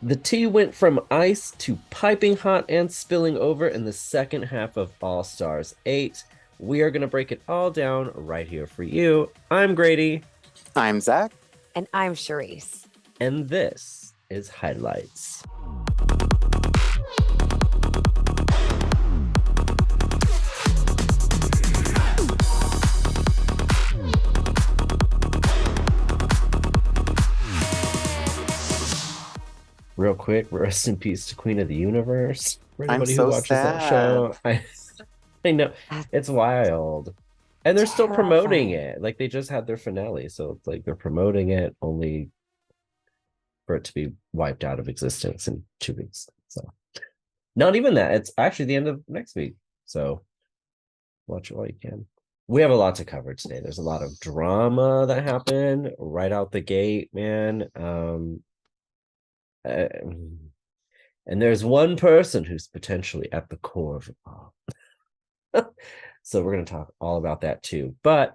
The tea went from ice to piping hot and spilling over in the second half of All Stars 8. We are going to break it all down right here for you. I'm Grady. I'm Zach. And I'm Charisse. And this is Highlights. Real quick, rest in peace to Queen of the Universe. For I'm anybody who so watches that sad. show, I know it's wild. And they're still promoting Terrifying. it. Like they just had their finale. So it's like they're promoting it only for it to be wiped out of existence in 2 weeks. So not even that. It's actually the end of next week. So watch it while you can. We have a lot to cover today. There's a lot of drama that happened right out the gate, man. And there's one person who's potentially at the core of it all. So we're going to talk all about that too. But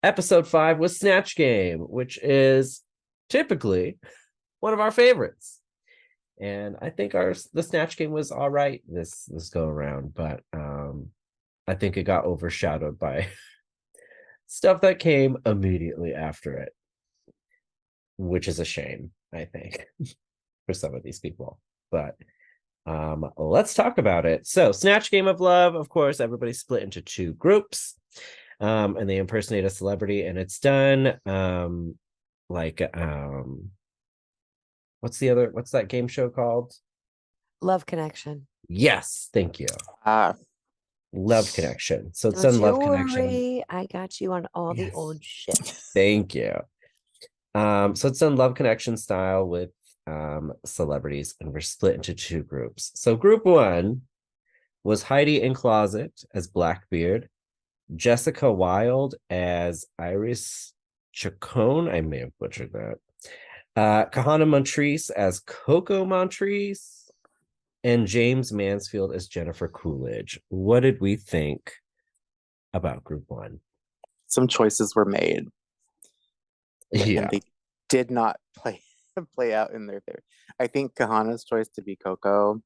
episode 5 was Snatch Game, which is typically one of our favorites. And I think the Snatch Game was all right this go around, but I think it got overshadowed by stuff that came immediately after it, which is a shame, I think, for some of these people. But let's talk about it. So Snatch Game of Love, of course, everybody split into 2 groups, and they impersonate a celebrity, and it's done what's that game show called? Love Connection. Yes, thank you. Love Connection. So it's done Love Connection. Worry, I got you on all the old shit. Thank you. So it's done Love Connection style with celebrities, and we're split into 2 groups. So group 1 was Heidi in Closet as Blackbeard, Jessica Wilde as Iris Chacon. I may have butchered that. Kahana Montrese as Coco Montrese, and James Mansfield as Jennifer Coolidge. What did we think about group 1? Some choices were made. Yeah. And they did not play out in their favor. I think Kahana's choice to be Coco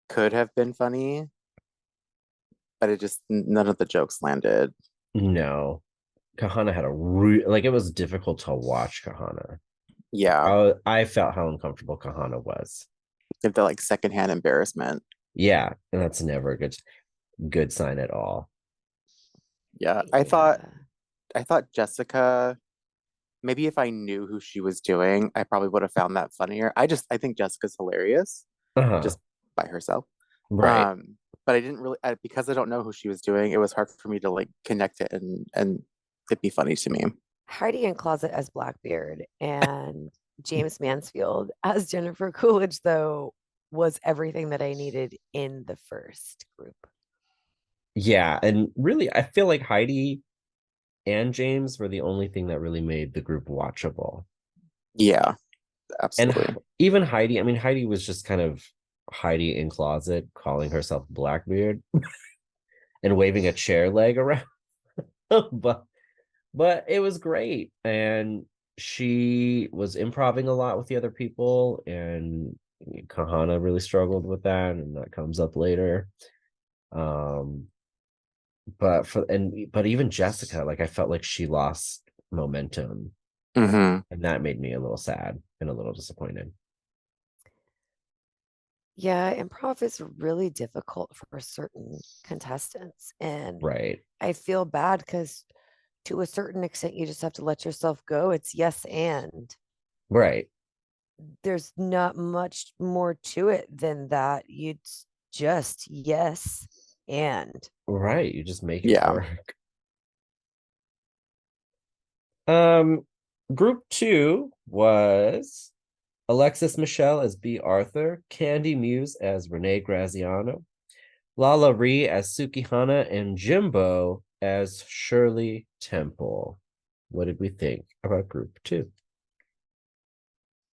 could have been funny, but none of the jokes landed. No. Kahana had it was difficult to watch Kahana. Yeah. I felt how uncomfortable Kahana was. If they're like secondhand embarrassment. Yeah, and that's never a good sign at all. Yeah. I thought Jessica, maybe if I knew who she was doing, I probably would have found that funnier. I think Jessica's hilarious just by herself. Right. But I didn't really, because I don't know who she was doing, it was hard for me to like connect it and it'd be funny to me. Heidi in Closet as Blackbeard and James Mansfield as Jennifer Coolidge, though, was everything that I needed in the first group. Yeah, and really, I feel like Heidi and James were the only thing that really made the group watchable. Yeah, absolutely. And even Heidi, I mean, Heidi was just kind of Heidi in Closet, calling herself Blackbeard and waving a chair leg around. But it was great. And she was improvising a lot with the other people, and Kahana really struggled with that, and that comes up later. But even Jessica, like I felt like she lost momentum, Mm-hmm. and that made me a little sad and a little disappointed. Yeah, improv is really difficult for certain contestants, and Right. I feel bad because to a certain extent you just have to let yourself go. It's yes and Right. there's not much more to it than that. You just yes and Right. You just make it work. Group 2 was Alexis Michelle as B. Arthur, Candy Muse as Renee Graziano, Lala Ree as Sukihana, and Jimbo as Shirley Temple. What did we think about group 2?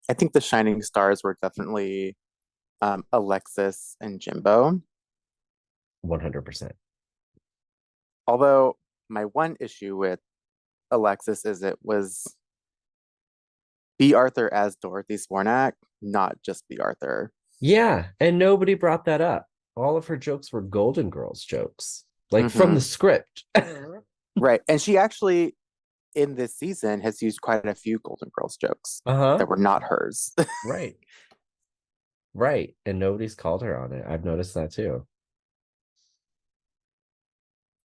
I think the shining stars were definitely Alexis and Jimbo. 100%. Although my one issue with Alexis is it was B. Arthur as Dorothy Zbornak, not just B. Arthur. Yeah, and nobody brought that up. All of her jokes were Golden Girls jokes, like from the script. Right. And she actually, in this season, has used quite a few Golden Girls jokes that were not hers. Right. Right. And nobody's called her on it. I've noticed that too.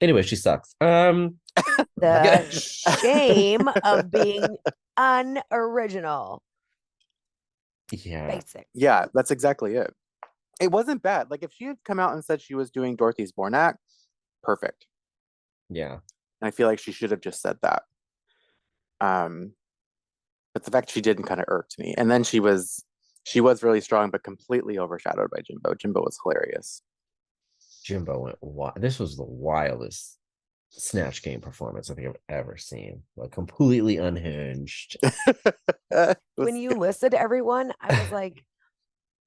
Anyway, she sucks. The shame of being unoriginal. Yeah. Basic. Yeah, that's exactly it. It wasn't bad. Like if she had come out and said she was doing Dorothy Zbornak, perfect. Yeah. And I feel like she should have just said that. But the fact she didn't kind of irked me. And then she was really strong, but completely overshadowed by Jimbo. Jimbo was hilarious. Jimbo went wild. This was the wildest Snatch Game performance I think I've ever seen. Like completely unhinged. When you listed everyone, I was like,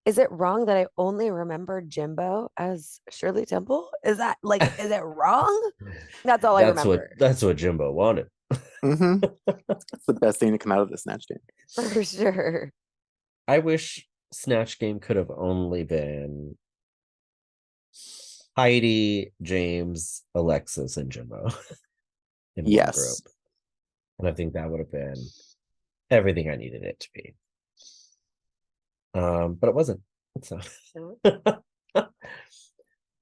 is it wrong that I only remember Jimbo as Shirley Temple? Is it wrong? That's all I remember. That's what Jimbo wanted. It's the best thing to come out of the Snatch Game. For sure. I wish Snatch Game could have only been Heidi, James, Alexis, and Jimbo in one group. And I think that would have been everything I needed it to be. But it wasn't. So,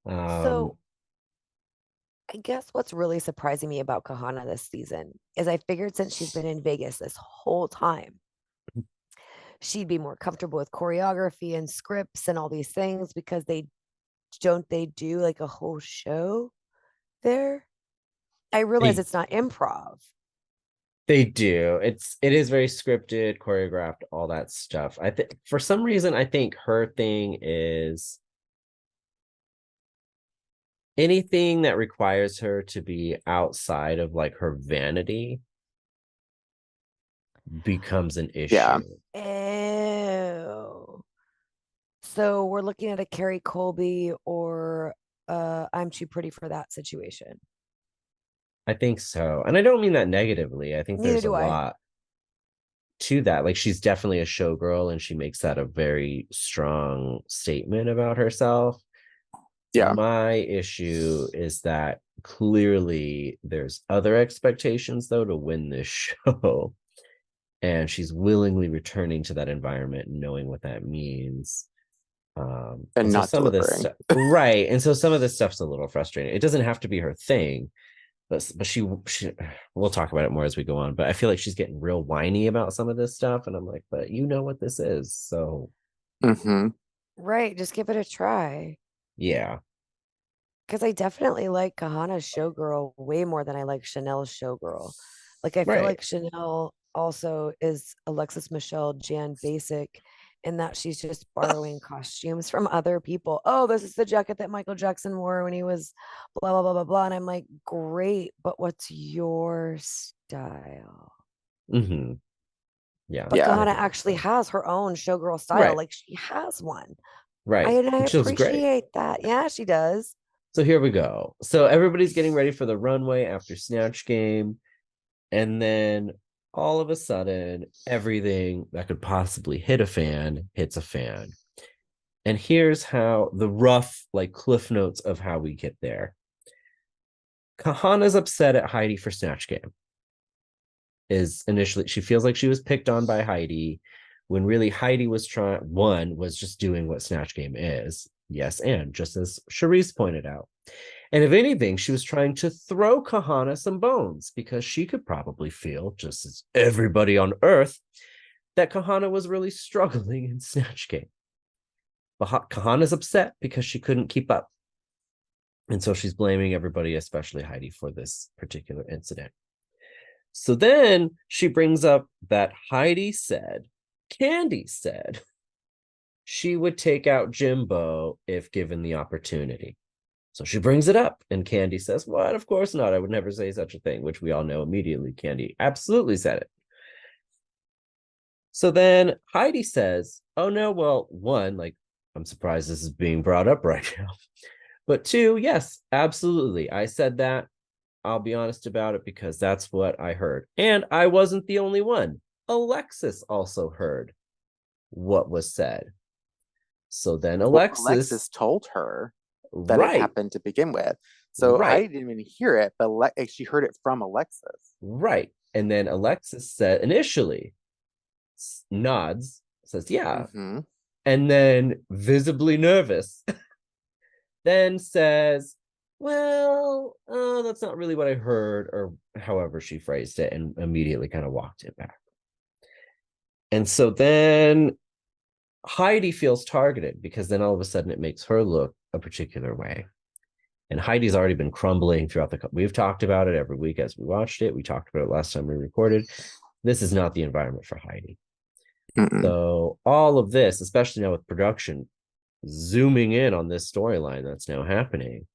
so I guess what's really surprising me about Kahana this season is I figured since she's been in Vegas this whole time, she'd be more comfortable with choreography and scripts and all these things because they do like a whole show there. I realize it's not improv. They do. It is very scripted, choreographed, all that stuff. I think for some reason, I think her thing is anything that requires her to be outside of like her vanity becomes an issue. Yeah. Ew. So we're looking at a Carrie Colby or I'm Too Pretty for That situation. I think so. And I don't mean that negatively. I think there's a lot to that. Like she's definitely a showgirl and she makes that a very strong statement about herself. Yeah. My issue is that clearly there's other expectations though to win this show. And she's willingly returning to that environment and knowing what that means. And not so some delivering. of this stuff, right. And so some of this stuff's a little frustrating. It doesn't have to be her thing, but she we'll talk about it more as we go on. But I feel like she's getting real whiny about some of this stuff. And I'm like, but you know what this is. So right. Just give it a try. Yeah. Because I definitely like Kahana's showgirl way more than I like Chanel's showgirl. Like I feel like Chanel also is Alexis Michelle Jan Basic in that she's just borrowing costumes from other people. Oh, this is the jacket that Michael Jackson wore when he was blah, blah, blah, blah, blah. And I'm like, great, but what's your style? Yeah. But Kahana actually has her own showgirl style. Like she has one. Right. I appreciate that. Yeah, she does. So here we go. So everybody's getting ready for the runway after Snatch Game. And then all of a sudden, everything that could possibly hit a fan hits a fan. And here's how the rough, like cliff notes of how we get there. Kahana's upset at Heidi for Snatch Game. She feels like she was picked on by Heidi when really Heidi was just doing what Snatch Game is. Yes, and just as Charisse pointed out. And if anything, she was trying to throw Kahana some bones because she could probably feel, just as everybody on Earth, that Kahana was really struggling in Snatch Game. But Kahana's upset because she couldn't keep up. And so she's blaming everybody, especially Heidi, for this particular incident. So then she brings up that Candy said she would take out Jimbo if given the opportunity. So she brings it up, and Candy says, "What? Of course not. I would never say such a thing," which we all know immediately. Candy absolutely said it. So then Heidi says, "Oh, no, well, one, like, I'm surprised this is being brought up right now. But two, yes, absolutely. I said that. I'll be honest about it because that's what I heard. And I wasn't the only one. Alexis also heard what was said. So then Alexis told her that it happened to begin with. So Heidi didn't even hear it, but she heard it from Alexis. Right. And then Alexis said, initially nods, says, yeah. Mm-hmm. And then visibly nervous, then says, well, that's not really what I heard, or however she phrased it, and immediately kind of walked it back. And so then Heidi feels targeted, because then all of a sudden it makes her look a particular way. And Heidi's already been crumbling throughout we've talked about it every week as we watched it. We talked about it last time we recorded. This is not the environment for Heidi. So all of this, especially now with production, zooming in on this storyline that's now happening,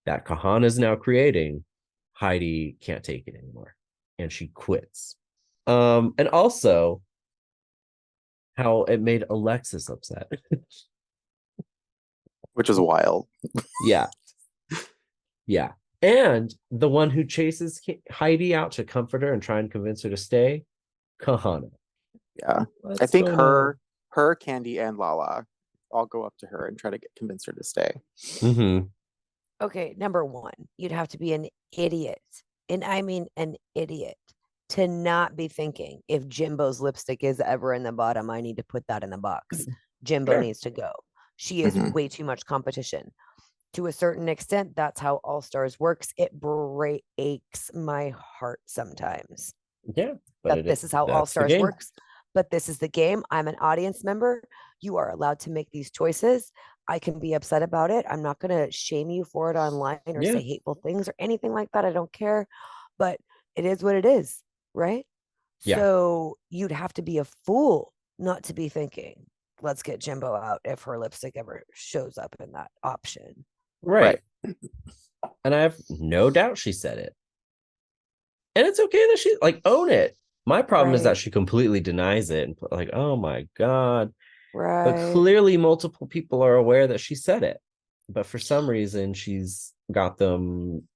that Kahan is now creating, Heidi can't take it anymore, and she quits. And also how it made Alexis upset. Which is wild. Yeah. Yeah. And the one who chases Heidi out to comfort her and try and convince her to stay, Kahana. Yeah. I think her, Candy, and Lala all go up to her and try to convince her to stay. Mm-hmm. Okay, number one, you'd have to be an idiot, and I mean an idiot, to not be thinking, if Jimbo's lipstick is ever in the bottom, I need to put that in the box. Jimbo needs to go. She is way too much competition. To a certain extent, that's how All Stars works. It breaks my heart sometimes. Yeah. But this is how All Stars works. But this is the game. I'm an audience member. You are allowed to make these choices. I can be upset about it. I'm not going to shame you for it online or say hateful things or anything like that. I don't care. But it is what it is, right? Yeah. So you'd have to be a fool not to be thinking, let's get Jimbo out if her lipstick ever shows up in that option. Right. And I have no doubt she said it. And it's okay that she, like, own it. My problem is that she completely denies it and like, oh my God. Right. But clearly multiple people are aware that she said it. But for some reason she's got them,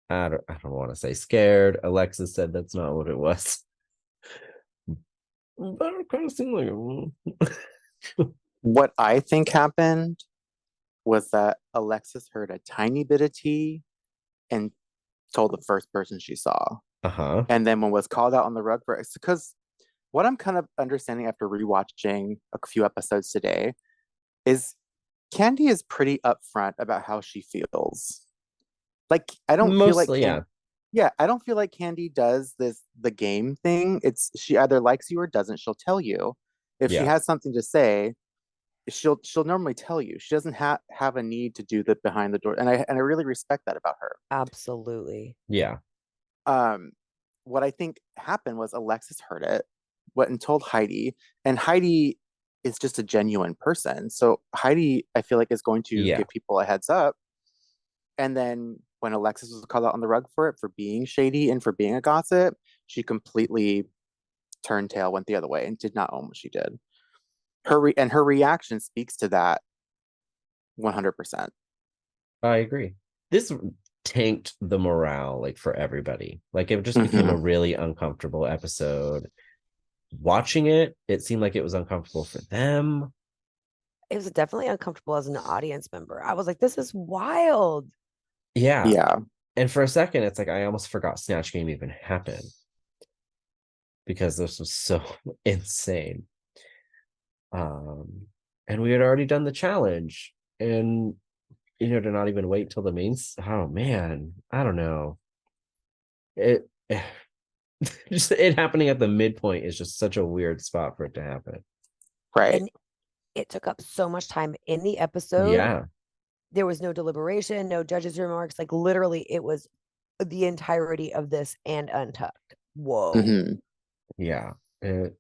I don't want to say scared. Alexis said that's not what it was. But it kind of seemed like what I think happened was that Alexis heard a tiny bit of tea and told the first person she saw. And then when was called out on the rug for it, because what I'm kind of understanding after rewatching a few episodes today is Candy is pretty upfront about how she feels. Like, I don't feel like I don't feel like Candy does the game thing. It's she either likes you or doesn't. She'll tell you. If she has something to say, she'll normally tell you. She doesn't have a need to do the behind the door, and I really respect that about her. Absolutely. Yeah. What I think happened was Alexis heard it, went and told Heidi, and Heidi is just a genuine person. So Heidi, I feel like, is going to give people a heads up. And then when Alexis was called out on the rug for it, for being shady and for being a gossip, she completely turned tail, went the other way, and did not own what she did. Her reaction speaks to that 100%. I agree. This tanked the morale, like, for everybody. Like, it just became a really uncomfortable episode. Watching it, it seemed like it was uncomfortable for them. It was definitely uncomfortable as an audience member. I was like, this is wild. Yeah. And for a second, it's like I almost forgot Snatch Game even happened, because this was so insane. And we had already done the challenge, and to not even wait till the main. Oh man, I don't know. It just it happening at the midpoint is just such a weird spot for it to happen. Right. And it took up so much time in the episode. Yeah. There was no deliberation, no judges' remarks. Like, literally, it was the entirety of this and Untucked. Whoa. Yeah. It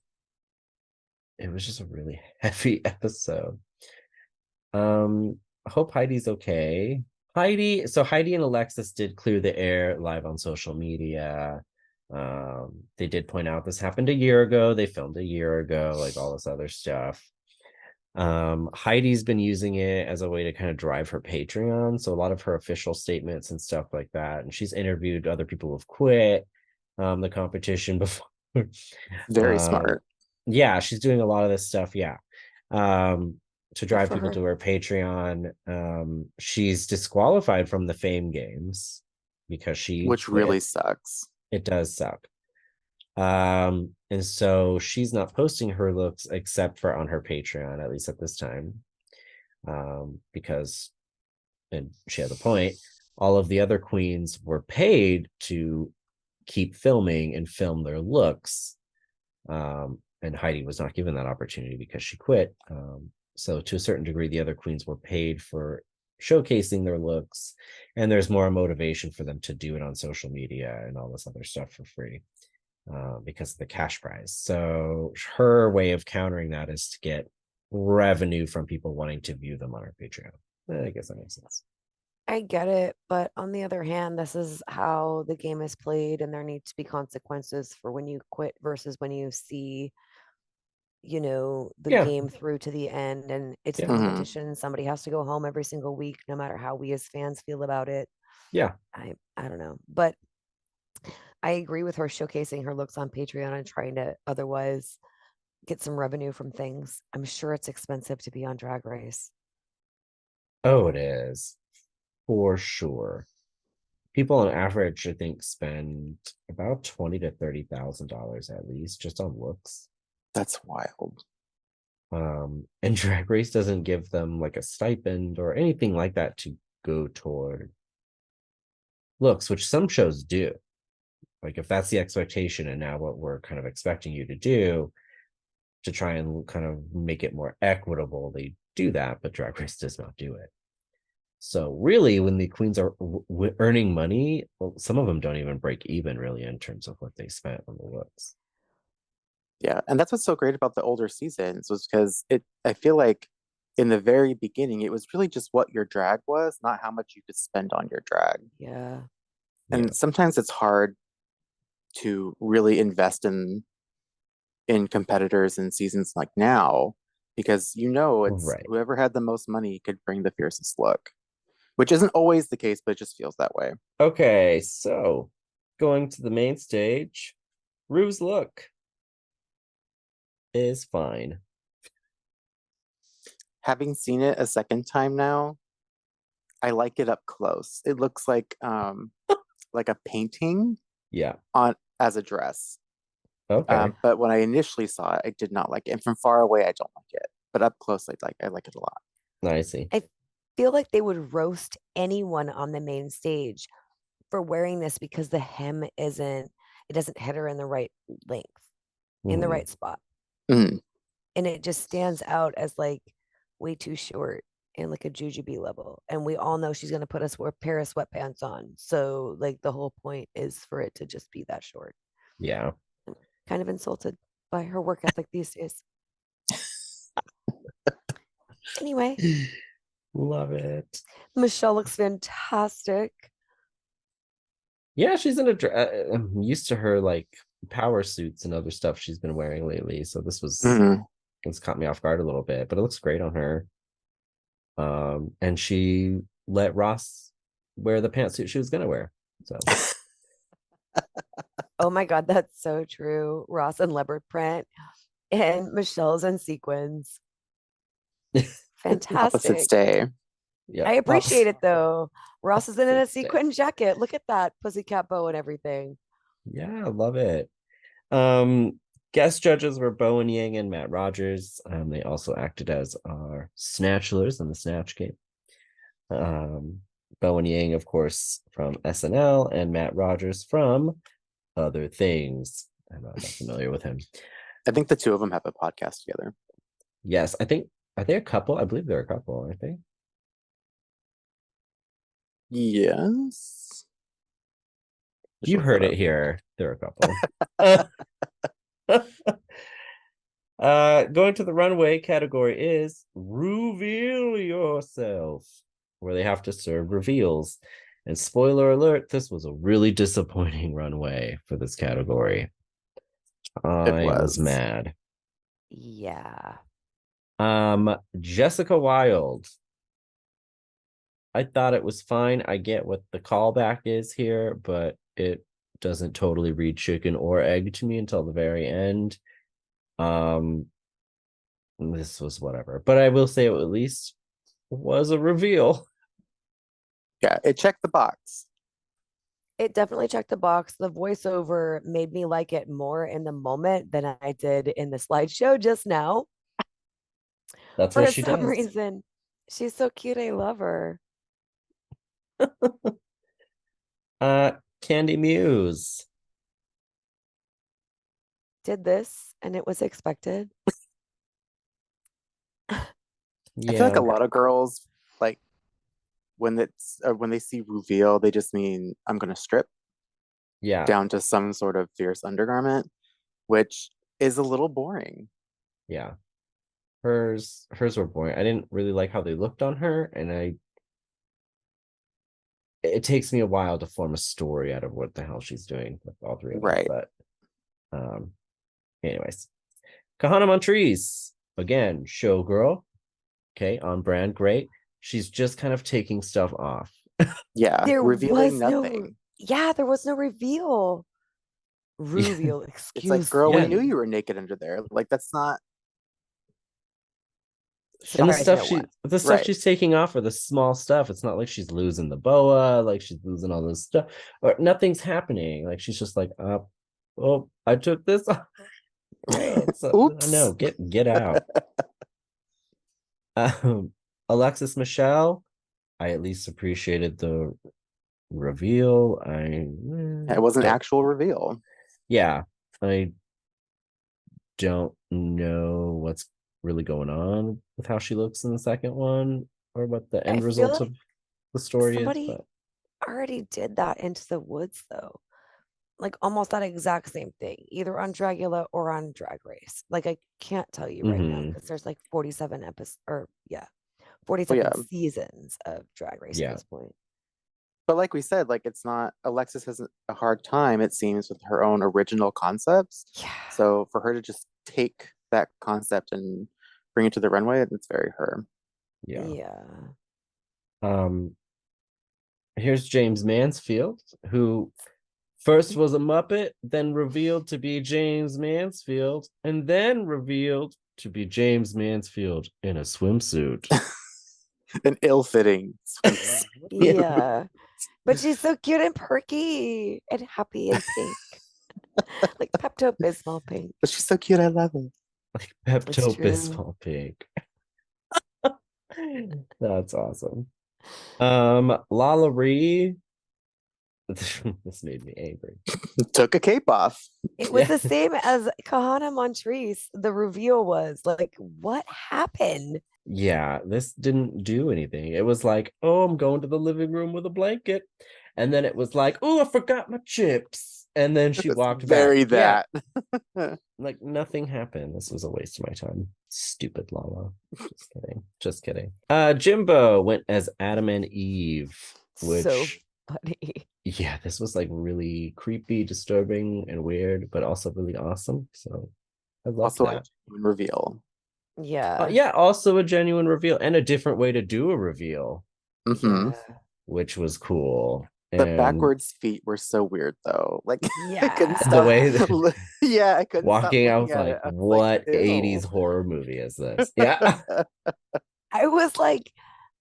was just a really heavy episode. I hope Heidi's okay. Heidi and Alexis did clear the air live on social media. They did point out this happened a year ago. They filmed a year ago, like all this other stuff. Heidi's been using it as a way to kind of drive her Patreon. So a lot of her official statements and stuff like that. And she's interviewed other people who've quit the competition before. Very smart. Yeah, she's doing a lot of this stuff. Yeah. To drive for people her. to her Patreon. She's disqualified from the Fame Games because she Which quit. really sucks. It does suck. And so she's not posting her looks except for on her Patreon, at least at this time. Because, and she has a point, all of the other queens were paid to keep filming and film their looks. And Heidi was not given that opportunity because she quit. So to a certain degree, the other queens were paid for showcasing their looks, and there's more motivation for them to do it on social media and all this other stuff for free because of the cash prize. So her way of countering that is to get revenue from people wanting to view them on her Patreon. I guess that makes sense. I get it, but on the other hand, this is how the game is played, and there needs to be consequences for when you quit versus when you see, the Yeah. game through to the end, and it's Yeah. competition. Somebody has to go home every single week, no matter how we as fans feel about it. Yeah. I don't know, but I agree with her showcasing her looks on Patreon and trying to otherwise get some revenue from things. I'm sure it's expensive to be on Drag Race. Oh, it is. For sure. People on average, I think, spend about $20,000 to $30,000 at least just on looks. That's wild. And Drag Race doesn't give them like a stipend or anything like that to go toward looks, which some shows do. Like if that's the expectation and now what we're kind of expecting you to do to try and kind of make it more equitable, they do that, but Drag Race does not do it. So really, when the queens are earning money, well, some of them don't even break even really in terms of what they spent on the looks. Yeah, and that's what's so great about the older seasons was because I feel like in the very beginning, it was really just what your drag was, not how much you could spend on your drag. Yeah. And sometimes it's hard to really invest in competitors in seasons like now because it's Right. whoever had the most money could bring the fiercest look, which isn't always the case, but it just feels that way. Okay, so going to the main stage, Rue's look is fine. Having seen it a second time now, I like it up close. It looks like a painting. Yeah. On as a dress. Okay. But when I initially saw it, I did not like it. And from far away, I don't like it. But up close, I like it a lot. I see. I feel like they would roast anyone on the main stage for wearing this because the hem it doesn't hit her in the right length, in the right spot. Mm. And it just stands out as like way too short and like a jujube level. And we all know she's going to put us a pair of sweatpants on. So like the whole point is for it to just be that short. Yeah. I'm kind of insulted by her work ethic these days. Anyway. Love it. Michelle looks fantastic. Yeah, she's in I'm used to her like power suits and other stuff she's been wearing lately. So this it's caught me off guard a little bit, but it looks great on her. And she let Ross wear the pantsuit she was gonna wear. So oh my god, that's so true. Ross in leopard print and Michelle's in sequins. Fantastic. Opposites day. Yeah, I appreciate it though. Ross is in a sequin jacket. Look at that pussycat bow and everything. Yeah, I love it. Guest judges were Bowen Yang and Matt Rogers. They also acted as our snatchlers in the Snatch game. Bowen Yang, of course, from SNL, and Matt Rogers from Other Things. I'm not familiar with him. I think the two of them have a podcast together. Yes, I think, are they a couple? I believe they're a couple, aren't they? Yes. You heard it here. They're a couple. Going to the runway category is Reveal Yourself, where they have to serve reveals. And spoiler alert, this was a really disappointing runway for this category. I was mad. Yeah. Jessica Wilde. I thought it was fine. I get what the callback is here, but it doesn't totally read chicken or egg to me until the very end. This was whatever, but I will say it at least was a reveal. Yeah, it checked the box. It definitely checked the box. The voiceover made me like it more in the moment than I did in the slideshow just now. That's For what she some does. reason. She's so cute. I love her. Candy Muse. Did this and it was expected. I feel like a lot of girls, like when they see reveal, they just mean I'm gonna strip. Yeah. Down to some sort of fierce undergarment, which is a little boring. Yeah. Hers were boring. I didn't really like how they looked on her, and it takes me a while to form a story out of what the hell she's doing with all three of them. Right. But anyways. Kahana Montrese, again, showgirl. Okay, on brand, great. She's just kind of taking stuff off. Yeah, there revealing was nothing. there was no reveal. Reveal, excuse It's like, girl, Yeah. we knew you were naked under there. Like, that's not. And the Surprising stuff Right. she's taking off are the small stuff. It's not like she's losing the boa, like she's losing all this stuff, or nothing's happening. Like she's just like, oh, I took this off. Oops. No, get out. Alexis Michelle, I at least appreciated the reveal. It was an actual reveal. Yeah, I don't know what's really going on with how she looks in the second one, or what the end result of the story is. But already did that Into the Woods though, like almost that exact same thing, either on Dragula or on Drag Race. Like I can't tell you right now because there's like 47 episodes, or 47 seasons of Drag Race at this point. But like we said, like it's not, Alexis has a hard time, it seems, with her own original concepts. Yeah. So for her to just take that concept and bring it to the runway, it's very her. Yeah. Here's James Mansfield, who first was a Muppet, then revealed to be James Mansfield, and then revealed to be James Mansfield in a swimsuit. An ill-fitting swimsuit. Yeah. But she's so cute and perky and happy and pink. Like Pepto-Bismol pink. But she's so cute, I love it. Like Pepto-Bismol pink. That's awesome. Lala Ree. This made me angry. Took a cape off. It was the same as Kahana Montrese. The reveal was like, what happened? Yeah, this didn't do anything. It was like, oh, I'm going to the living room with a blanket. And then it was like, oh, I forgot my chips. And then she walked back. That. Yeah. Like nothing happened. This was a waste of my time. Stupid Lala. Just kidding. Jimbo went as Adam and Eve, which so funny. Yeah, this was like really creepy, disturbing, and weird, but also really awesome. So I love that. A reveal. Yeah. Yeah, also a genuine reveal and a different way to do a reveal. Mm-hmm. Yeah. Which was cool. The backwards feet were so weird though. Like yeah. I couldn't stop. The way I couldn't walking stop out like, what like, 80s horror movie is this? Yeah. I was like,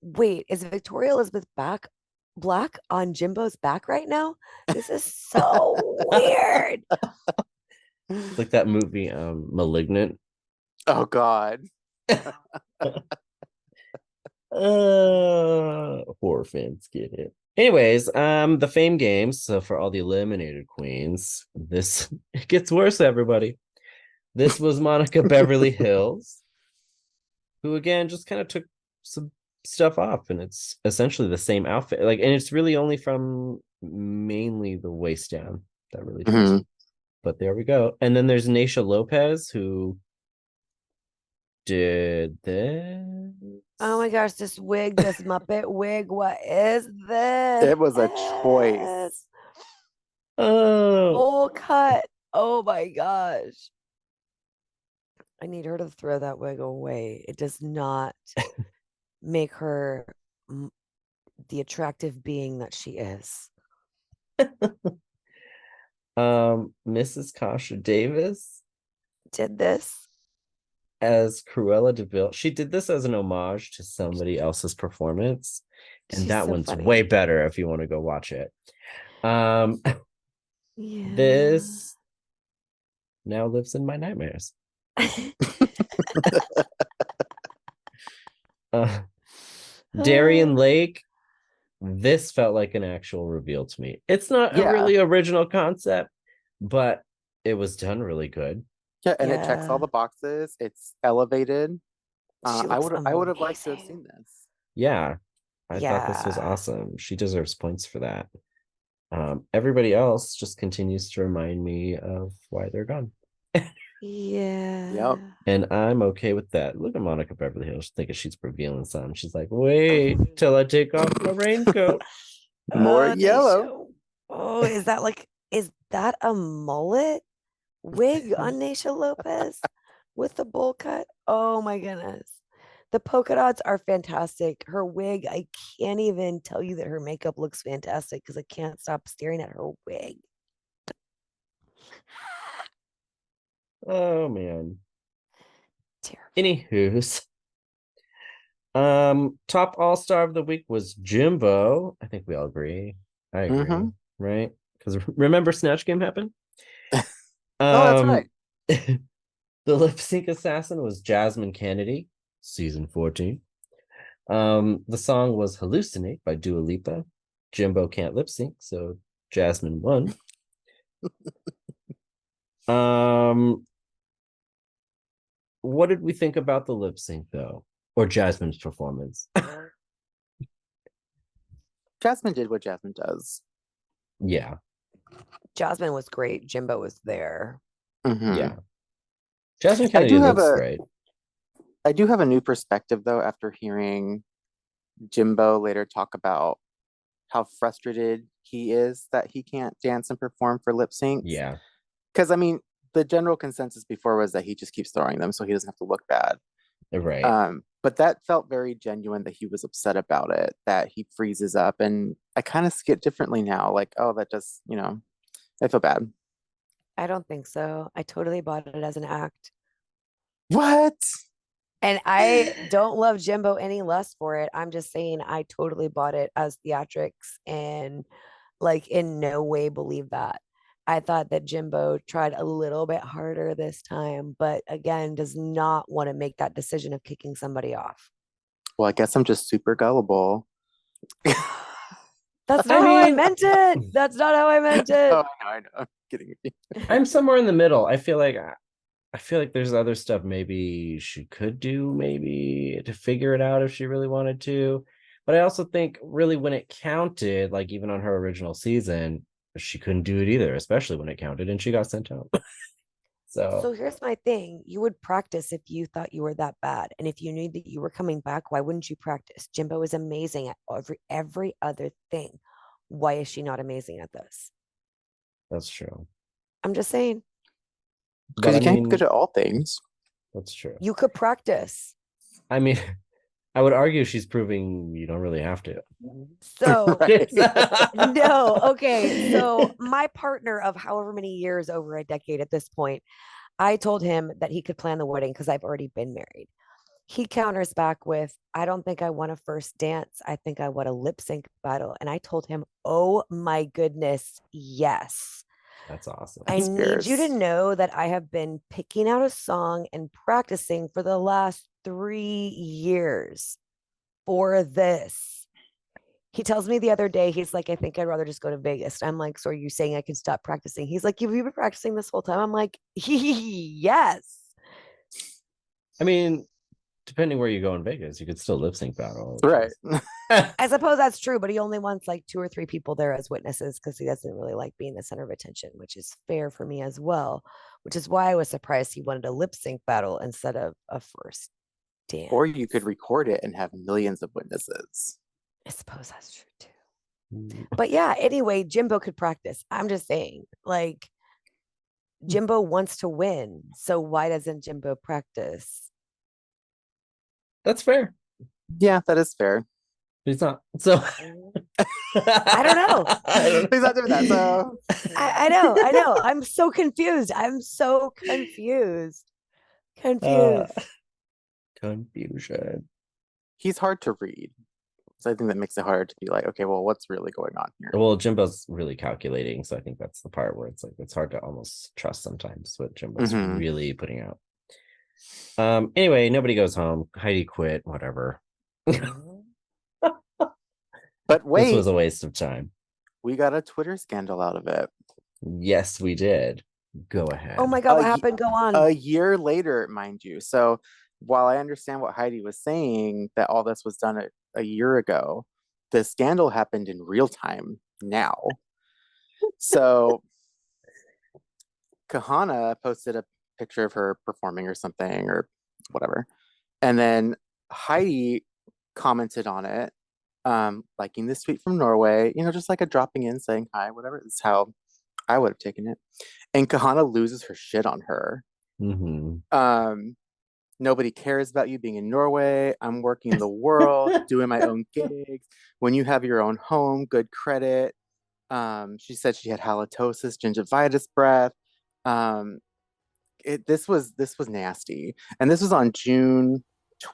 wait, is Victoria Elizabeth Black on Jimbo's back right now? This is so weird. It's like that movie Malignant. Oh god. Horror fans get it. Anyways, the Fame Games. So for all the eliminated queens, it gets worse, everybody. This was Monica Beverly Hills, who again just kind of took some stuff off, and it's essentially the same outfit. Like, and it's really only from mainly the waist down that really but there we go. And then there's Naysha Lopez, who did this. Oh my gosh, this wig, this Muppet wig, what is this? It was a choice. Full cut. Oh my gosh. I need her to throw that wig away. It does not make her the attractive being that she is. Mrs. Kasha Davis Did this. as Cruella de Vil. She did this as an homage to somebody else's performance, and She's that so one's funny. way better if you want to go watch it. Yeah. This now lives in my nightmares. Darien Lake, this felt like an actual reveal to me. It's not a really original concept, but it was done really good. Yeah, and it checks all the boxes. It's elevated. I would have liked to have seen this. Yeah, I thought this was awesome. She deserves points for that. Everybody else just continues to remind me of why they're gone. Yeah. Yep. And I'm okay with that. Look at Monica Beverly Hills thinking she's revealing something. She's like, wait till I take off my raincoat. More yellow. Oh, is that a mullet wig on Naysha Lopez with the bowl cut? Oh my goodness. The polka dots are fantastic. Her wig, I can't even tell you that her makeup looks fantastic because I can't stop staring at her wig. Oh man. Terrible. Anywho's. Top all-star of the week was Jimbo. I think we all agree. I agree, right? Because remember Snatch Game happened? Oh, that's right. The lip sync assassin was Jasmine Kennedy, season 14. The song was Hallucinate by Dua Lipa. Jimbo can't lip sync, so Jasmine won. What did we think about the lip sync though? Or Jasmine's performance? Jasmine did what Jasmine does. Yeah. Jasmine was great. Jimbo was there. Yeah. Jasmine Kennedy looks great. I do have a new perspective though after hearing Jimbo later talk about how frustrated he is that he can't dance and perform for lip syncs. Yeah. Because I mean, the general consensus before was that he just keeps throwing them so he doesn't have to look bad. Right. But that felt very genuine that he was upset about it, that he freezes up. And I kind of see it differently now. Like, oh, that just, I feel bad. I don't think so. I totally bought it as an act. What? And I don't love Jimbo any less for it. I'm just saying I totally bought it as theatrics and like in no way believe that. I thought that Jimbo tried a little bit harder this time, but again, does not want to make that decision of kicking somebody off. Well, I guess I'm just super gullible. That's not how I meant it. That's not how I meant it. Oh, I know. I'm kidding with you. I'm somewhere in the middle. I feel like there's other stuff maybe she could do maybe to figure it out if she really wanted to. But I also think really when it counted, like even on her original season, she couldn't do it either, especially when it counted and she got sent out. So here's my thing. You would practice if you thought you were that bad. And if you knew that you were coming back, why wouldn't you practice? Jimbo is amazing at every other thing. Why is she not amazing at this? That's true. I'm just saying. Because you can't be good at all things. That's true. You could practice. I mean, I would argue she's proving you don't really have to. So no, okay. So my partner of however many years, over a decade at this point, I told him that he could plan the wedding because I've already been married. He counters back with, I don't think I want a first dance. I think I want a lip sync battle. And I told him, oh my goodness, yes. That's awesome. I need you to know that I have been picking out a song and practicing for the last 3 years for this. He tells me the other day, he's like, I think I'd rather just go to Vegas. I'm like, so are you saying I can stop practicing? He's like, have you been practicing this whole time? I'm like, yes. I mean, depending where you go in Vegas, you could still lip sync battle. Right. I suppose that's true, but he only wants like 2 or 3 people there as witnesses because he doesn't really like being the center of attention, which is fair for me as well, which is why I was surprised he wanted a lip sync battle instead of a first dance. Or you could record it and have millions of witnesses. I suppose that's true too. But yeah, anyway, Jimbo could practice. I'm just saying, like, Jimbo wants to win. So why doesn't Jimbo practice? That's fair. Yeah, that is fair. He's not. So I don't know. He's not doing that. So I know. I'm so confused. Confusion. he's hard to read. So I think that makes it hard to be like, okay, well, what's really going on here? Well, Jimbo's really calculating, so I think that's the part where it's like it's hard to almost trust sometimes what Jimbo's really putting out. Anyway, nobody goes home. Heidi quit, whatever. But wait, this was a waste of time. We got a Twitter scandal out of it. Yes, we did. Go ahead. Oh my God, what happened? Go on. A year later, mind you. So while I understand what Heidi was saying, that all this was done a year ago, the scandal happened in real time now. So Kahana posted a picture of her performing or something or whatever. And then Heidi commented on it, liking this tweet from Norway, just like a dropping in saying hi, whatever. It's how I would have taken it. And Kahana loses her shit on her. Nobody cares about you being in Norway. I'm working the world, doing my own gigs. When you have your own home, good credit. She said she had halitosis, gingivitis breath. This was nasty. And this was on June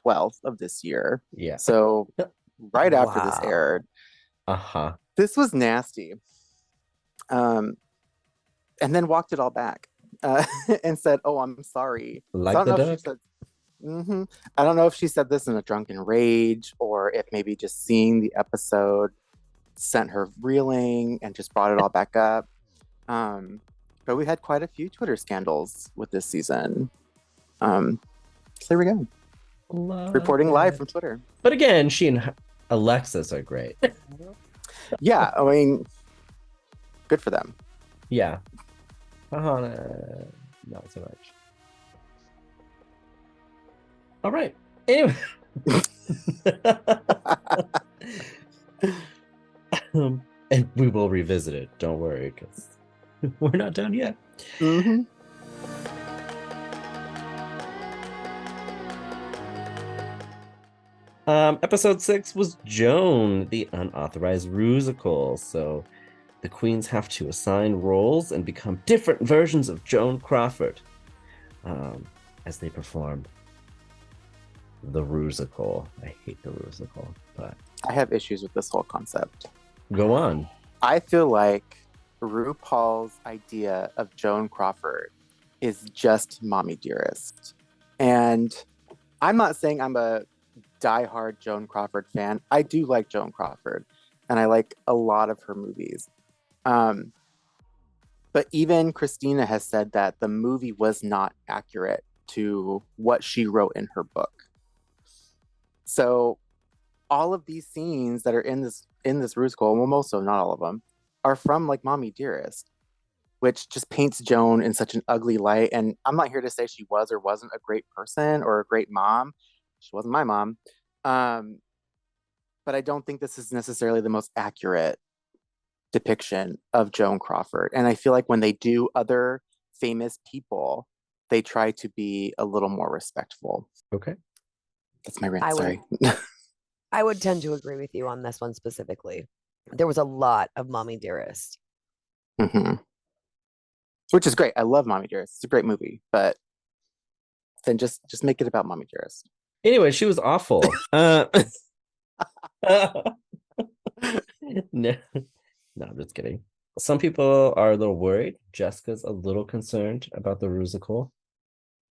12th of this year. Yeah. So right after this aired. This was nasty. And then walked it all back and said, "Oh, I'm sorry." Like so I don't the know if she said, I don't know if she said this in a drunken rage or if maybe just seeing the episode sent her reeling and just brought it all back up. But we had quite a few Twitter scandals with this season. So there we go. Reporting live from Twitter. But again, she and Alexis are great. Yeah, I mean, good for them. Yeah. Not so much. All right. Anyway. And we will revisit it. Don't worry, because we're not done yet. Episode 6 was JOAN, the unauthorized RUSICAL. So the queens have to assign roles and become different versions of Joan Crawford as they perform the RUSICAL. I hate the RUSICAL, but I have issues with this whole concept. Go on. I feel like RuPaul's idea of Joan Crawford is just Mommy Dearest. And I'm not saying I'm a diehard Joan Crawford fan. I do like Joan Crawford, and I like a lot of her movies. But even Christina has said that the movie was not accurate to what she wrote in her book. So all of these scenes that are in this RuSical, well, most of them, not all of them, are from like Mommy Dearest, which just paints Joan in such an ugly light. And I'm not here to say she was or wasn't a great person or a great mom. She wasn't my mom. But I don't think this is necessarily the most accurate depiction of Joan Crawford. And I feel like when they do other famous people, they try to be a little more respectful. Okay. That's my rant, sorry. I would tend to agree with you on this one specifically. There was a lot of Mommy Dearest. Which is great. I love Mommy Dearest. It's a great movie, but then just make it about Mommy Dearest. Anyway, she was awful. No, I'm just kidding. Some people are a little worried. Jessica's a little concerned about the RuSical.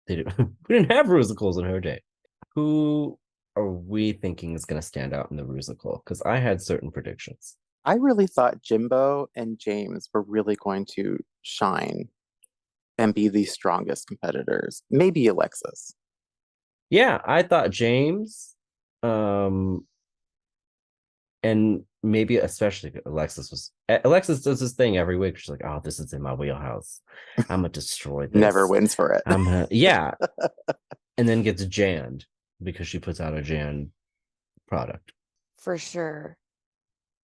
We didn't have RuSicals in her day. Who are we thinking is going to stand out in the RuSical? Because I had certain predictions. I really thought Jimbo and James were really going to shine and be the strongest competitors. Maybe Alexis. Yeah, I thought James, and maybe especially Alexis does this thing every week. She's like, "Oh, this is in my wheelhouse. I'm gonna destroy this." Never wins for it. Yeah, and then gets janned because she puts out a Jan product. For sure.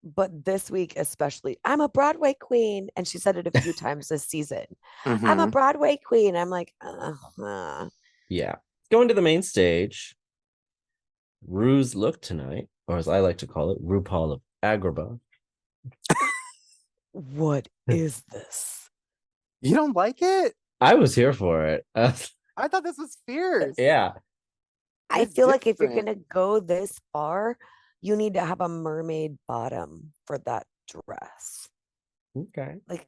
But this week especially, I'm a Broadway queen. And she said it a few times this season. I'm a Broadway queen. I'm like, Yeah. Going to the main stage. Ru's look tonight. or as I like to call it, RuPaul of Agrabah. What is this? You don't like it? I was here for it. I thought this was fierce. Yeah. I It's feel like if you're different. gonna go this far, you need to have a mermaid bottom for that dress. Okay. Like,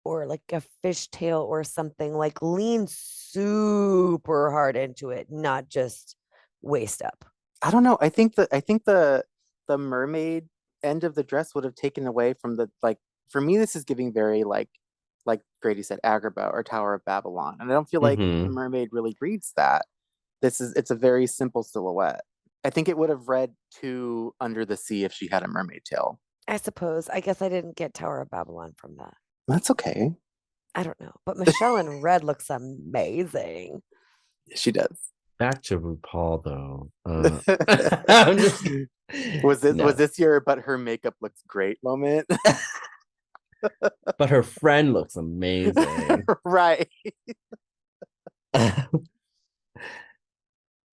or like a fishtail or something. Like, lean super hard into it, not just waist up. I don't know. I think the mermaid end of the dress would have taken away from the, like, for me this is giving very like Grady said, Agrabah or Tower of Babylon. And I don't feel like the mermaid really reads that. It's a very simple silhouette. I think it would have read too Under the Sea if she had a mermaid tail. I suppose. I guess I didn't get Tower of Babylon from that. That's okay. I don't know. But Michelle in red looks amazing. She does. Back to RuPaul though. I'm just was this your but her makeup looks great moment? But her friend looks amazing. Right.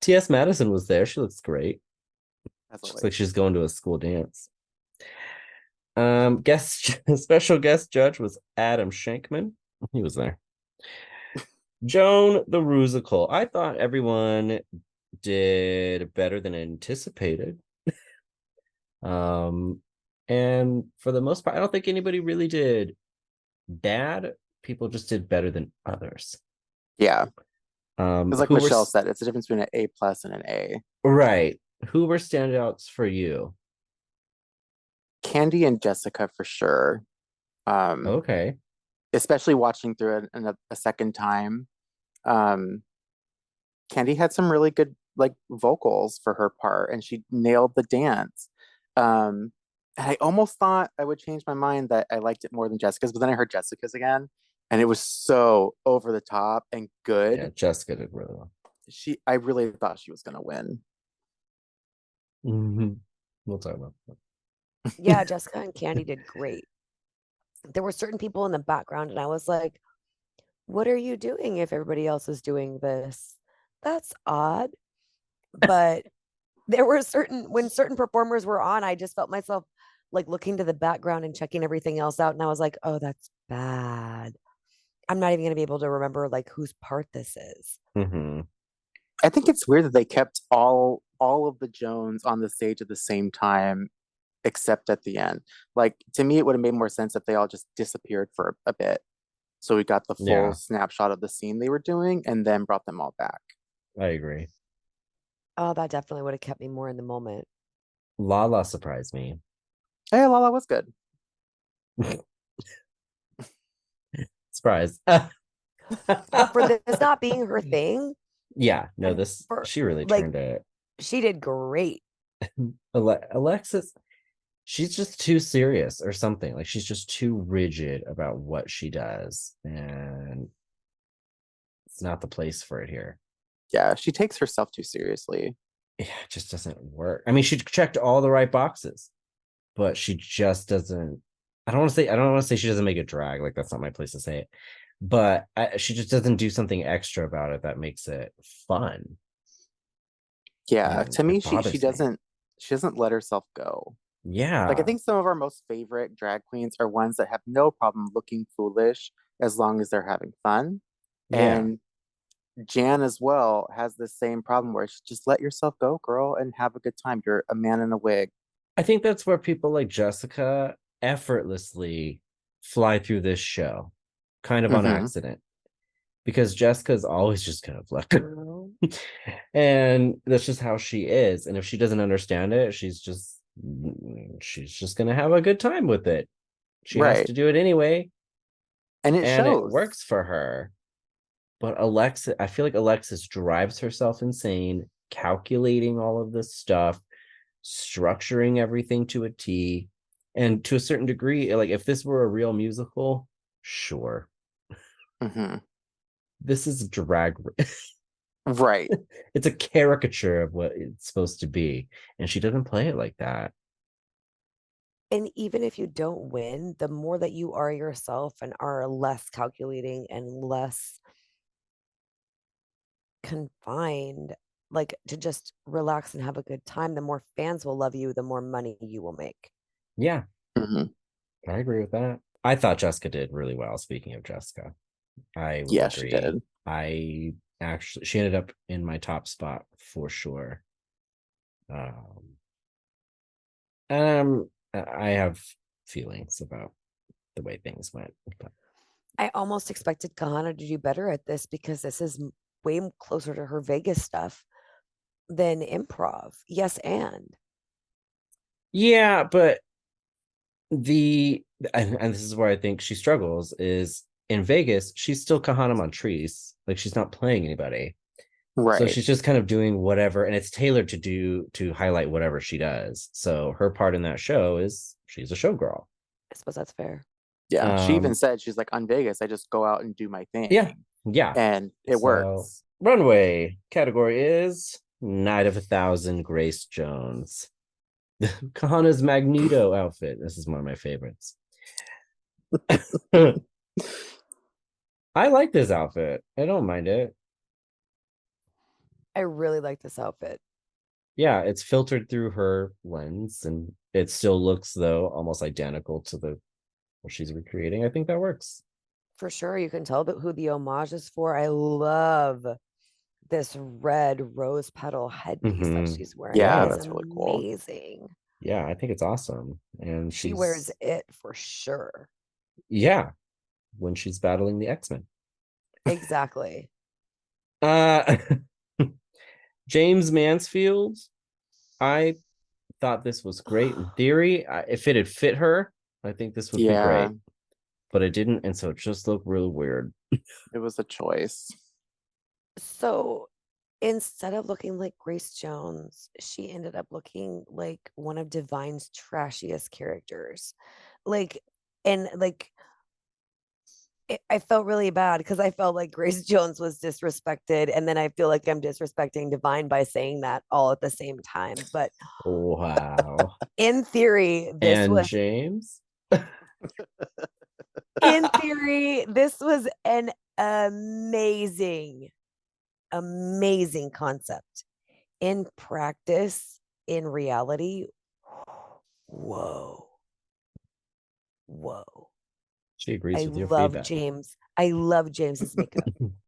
T.S. Madison was there. She looks great. Looks like she's going to a school dance. Special guest judge was Adam Shankman. He was there. Joan the Rusical. I thought everyone did better than anticipated. And for the most part, I don't think anybody really did bad. People just did better than others. Yeah. Because like Michelle said, it's the difference between an A+ and an A. Right. Who were standouts for you? Candy and Jessica for sure. Okay. Especially watching through it a second time. Candy had some really good like vocals for her part, and she nailed the dance. And I almost thought I would change my mind that I liked it more than Jessica's, but then I heard Jessica's again, and it was so over the top and good. Yeah, Jessica did really well. I really thought she was gonna win. We'll talk about that. Yeah, Jessica and Candy did great. There were certain people in the background, and I was like, what are you doing if everybody else is doing this? That's odd. But there were when certain performers were on, I just felt myself like looking to the background and checking everything else out. And I was like, oh, that's bad. I'm not even going to be able to remember like whose part this is. I think it's weird that they kept all of the Joans on the stage at the same time, except at the end. Like, to me, it would have made more sense if they all just disappeared for a bit. So we got the full snapshot of the scene they were doing and then brought them all back. I agree. Oh, that definitely would have kept me more in the moment. Lala surprised me. Hey, Lala was good. Surprise. But for this not being her thing. Yeah, no, she really turned it. She did great. Alexis, she's just too serious or something. Like, she's just too rigid about what she does, and it's not the place for it here. Yeah, she takes herself too seriously. Yeah, it just doesn't work. I mean, she checked all the right boxes, but she just doesn't. I don't want to say she doesn't make it drag. Like, that's not my place to say it. But she just doesn't do something extra about it that makes it fun. Yeah, to me, she doesn't let herself go. Yeah. Like, I think some of our most favorite drag queens are ones that have no problem looking foolish as long as they're having fun. Yeah. And Jan as well has the same problem where she just let yourself go, girl, and have a good time. You're a man in a wig. I think that's where people like Jessica effortlessly fly through this show, kind of on accident, because Jessica's always just kind of let go. And that's just how she is. And if she doesn't understand it, she's just gonna have a good time with it. She has to do it anyway. And it shows. It works for her. But I feel like Alexis drives herself insane, calculating all of this stuff, structuring everything to a T. And to a certain degree, like, if this were a real musical, sure. This is drag. Right. It's a caricature of what it's supposed to be. And she doesn't play it like that. And even if you don't win, the more that you are yourself and are less calculating and less confined, like to just relax and have a good time, the more fans will love you, the more money you will make. Yeah, Mhm. I agree with that. I thought Jessica did really well. Speaking of Jessica, I would Yeah, she agree. did. She ended up in my top spot for sure. I have feelings about the way things went. But I almost expected Kahana to do better at this because this is way closer to her Vegas stuff than improv. Yes, and yeah, but and this is where I think she struggles is in Vegas, she's still Kahana Montrese. Like she's not playing anybody. Right. So she's just kind of doing whatever, and it's tailored to highlight whatever she does. So her part in that show is she's a showgirl. I suppose that's fair. Yeah, she even said, she's like, on Vegas, I just go out and do my thing. Yeah. And it works. Runway category is Night of 1,000 Grace Jones. Kahana's Magneto outfit. This is one of my favorites. I like this outfit. I don't mind it. I really like this outfit. Yeah, it's filtered through her lens, and it still looks though almost identical to what she's recreating. I think that works. For sure, you can tell who the homage is for. I love this red rose petal headpiece that she's wearing. Yeah, it's that's really cool. Amazing. Yeah, I think it's awesome. And she wears it for sure. Yeah, when she's battling the X-Men. Exactly. James Mansfield, I thought this was great in theory. If it had fit her, I think this would be great. But it didn't, and so it just looked really weird. It was a choice. So instead of looking like Grace Jones, she ended up looking like one of Divine's trashiest characters. I felt really bad because I felt like Grace Jones was disrespected, and then I feel like I'm disrespecting Divine by saying that all at the same time. But wow, in theory, this was James. In theory, this was an amazing concept. In practice, in reality, whoa. She agrees with your love feedback. James. I love James's makeup.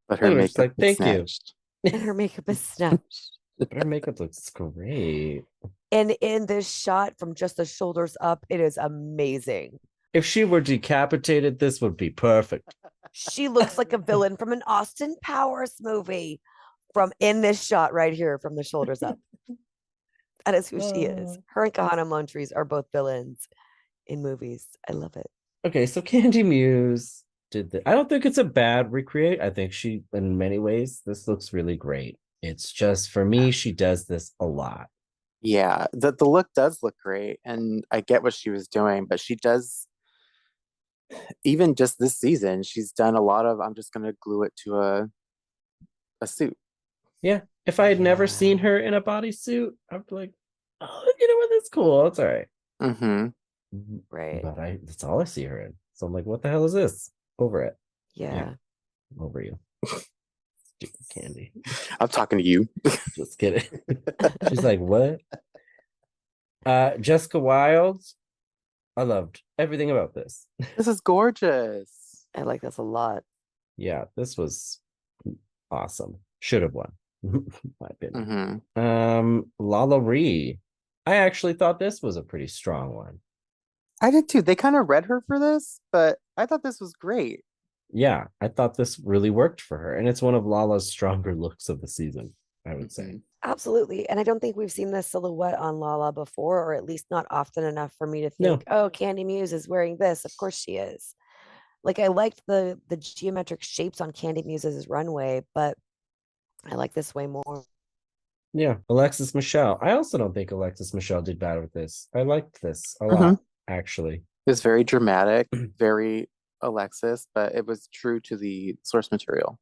But her makeup like, thank snatched. You. And her makeup is snatched. But her makeup looks great. And in this shot from just the shoulders up, it is amazing. If she were decapitated, this would be perfect. She looks like a villain from an Austin Powers movie from in this shot right here from the shoulders up. That is who she is. Her and Kahana Montrese are both villains in movies. I love it. Okay, so Candy Muse did I don't think it's a bad recreate. I think she, in many ways, this looks really great. It's just, for me, she does this a lot. Yeah, the look does look great, and I get what she was doing, but she does, even just this season, she's done a lot of, I'm just going to glue it to a suit. Yeah, if I had never seen her in a bodysuit, I'd be like, oh, you know what, that's cool. It's all right. Right. But that's all I see her in. So I'm like, what the hell is this? Over it. Yeah. Over you. Stupid Candy. I'm talking to you. Just kidding. She's like, what? Jessica Wilde. I loved everything about this. This is gorgeous. I like this a lot. Yeah, this was awesome. Should have won, my opinion. Lala Ree. I actually thought this was a pretty strong one. I did too. They kind of read her for this, but I thought this was great. Yeah, I thought this really worked for her. And it's one of Lala's stronger looks of the season, I would say. Absolutely. And I don't think we've seen this silhouette on Lala before, or at least not often enough for me to think, oh, Candy Muse is wearing this. Of course she is. Like, I liked the geometric shapes on Candy Muse's runway, but I like this way more. Yeah, Alexis Michelle. I also don't think Alexis Michelle did bad with this. I liked this a lot, actually. It was very dramatic, very Alexis, but it was true to the source material.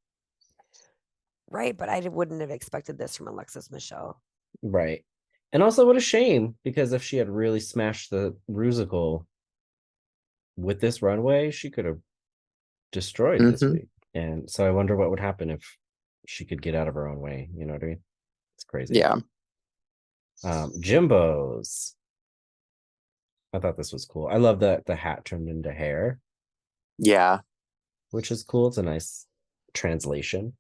Right, but I wouldn't have expected this from Alexis Michelle. Right. And also, what a shame, because if she had really smashed the Rusical with this runway, she could have destroyed this week. And so I wonder what would happen if she could get out of her own way. You know what I mean? It's crazy. Crazy. Yeah. Jimbo's. I thought this was cool. I love that the hat turned into hair. Yeah. Which is cool. It's a nice translation.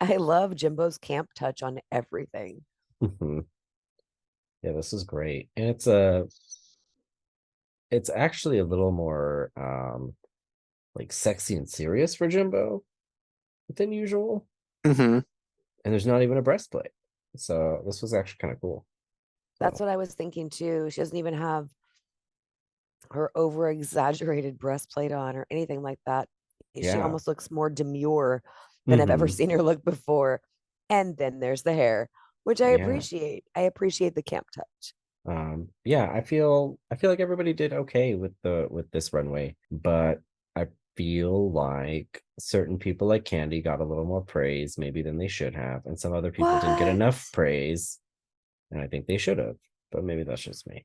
I love Jimbo's camp touch on everything. Yeah, this is great. And it's actually a little more like sexy and serious for Jimbo than usual. Mm-hmm. And there's not even a breastplate. So this was actually kind of cool. That's what I was thinking too. She doesn't even have her over exaggerated breastplate on or anything like that. She almost looks more demure than I've ever seen her look before. And then there's the hair, which I appreciate. I appreciate the camp touch. I feel like everybody did okay with this runway, but I feel like certain people like Candy got a little more praise maybe than they should have, and some other people didn't get enough praise, and I think they should have, but maybe that's just me.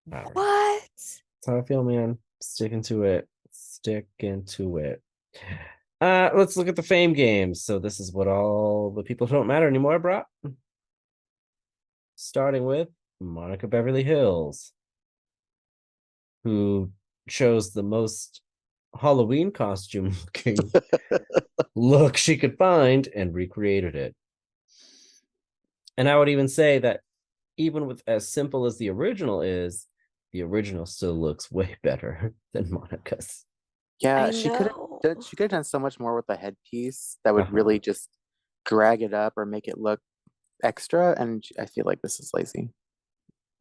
What? That's how I feel, man. Sticking to it. Let's look at the fame games. So this is what all the people who don't matter anymore brought. Starting with Monica Beverly Hills, who chose the most Halloween costume look she could find and recreated it. And I would even say that even with as simple as the original is, the original still looks way better than Monica's. Yeah, she could have done so much more with the headpiece that would really just drag it up or make it look extra, and I feel like this is lazy.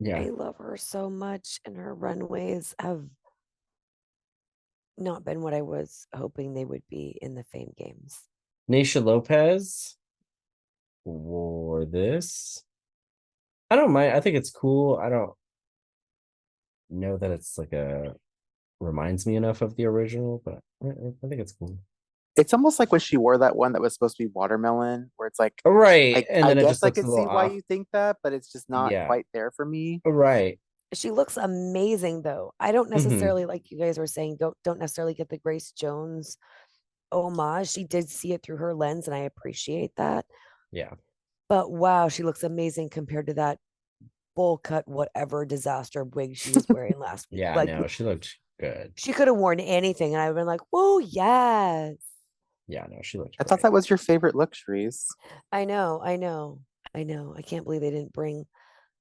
Yeah, I love her so much, and her runways have not been what I was hoping they would be in the fame games. Naysha Lopez wore this. I don't mind. I think it's cool. I don't know that it's like reminds me enough of the original, but I think it's cool. It's almost like when she wore that one that was supposed to be watermelon, where it's like, right, and I then it guess just I looks a could see little why off. you think that, but it's just not quite there for me. Right. She looks amazing though. I don't necessarily, like you guys were saying, don't necessarily get the Grace Jones homage. She did see it through her lens, and I appreciate that. Yeah. But wow, she looks amazing compared to that bowl cut whatever disaster wig she was wearing last week. Yeah, like, no, she looked good. She could have worn anything, and I've been like, whoa, yes. Yeah, no, she looked I great. thought that was your favorite look, Shreese. I know. I can't believe they didn't bring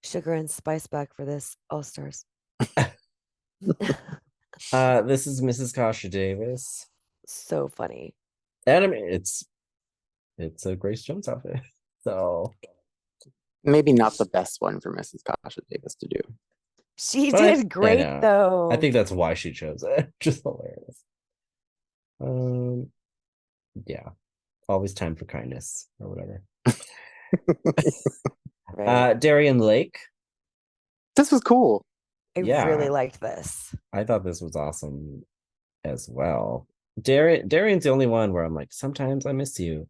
Sugar and Spice back for this All-Stars. This is Mrs. Kasha Davis. So funny. And I mean, it's a Grace Jones outfit. So maybe not the best one for Mrs. Kasha Davis to do. She did great though. I think that's why she chose it. Just hilarious. Yeah. Always time for kindness or whatever. Right. Darian Lake. This was cool. I really liked this. I thought this was awesome as well. Darian's the only one where I'm like, sometimes I miss you.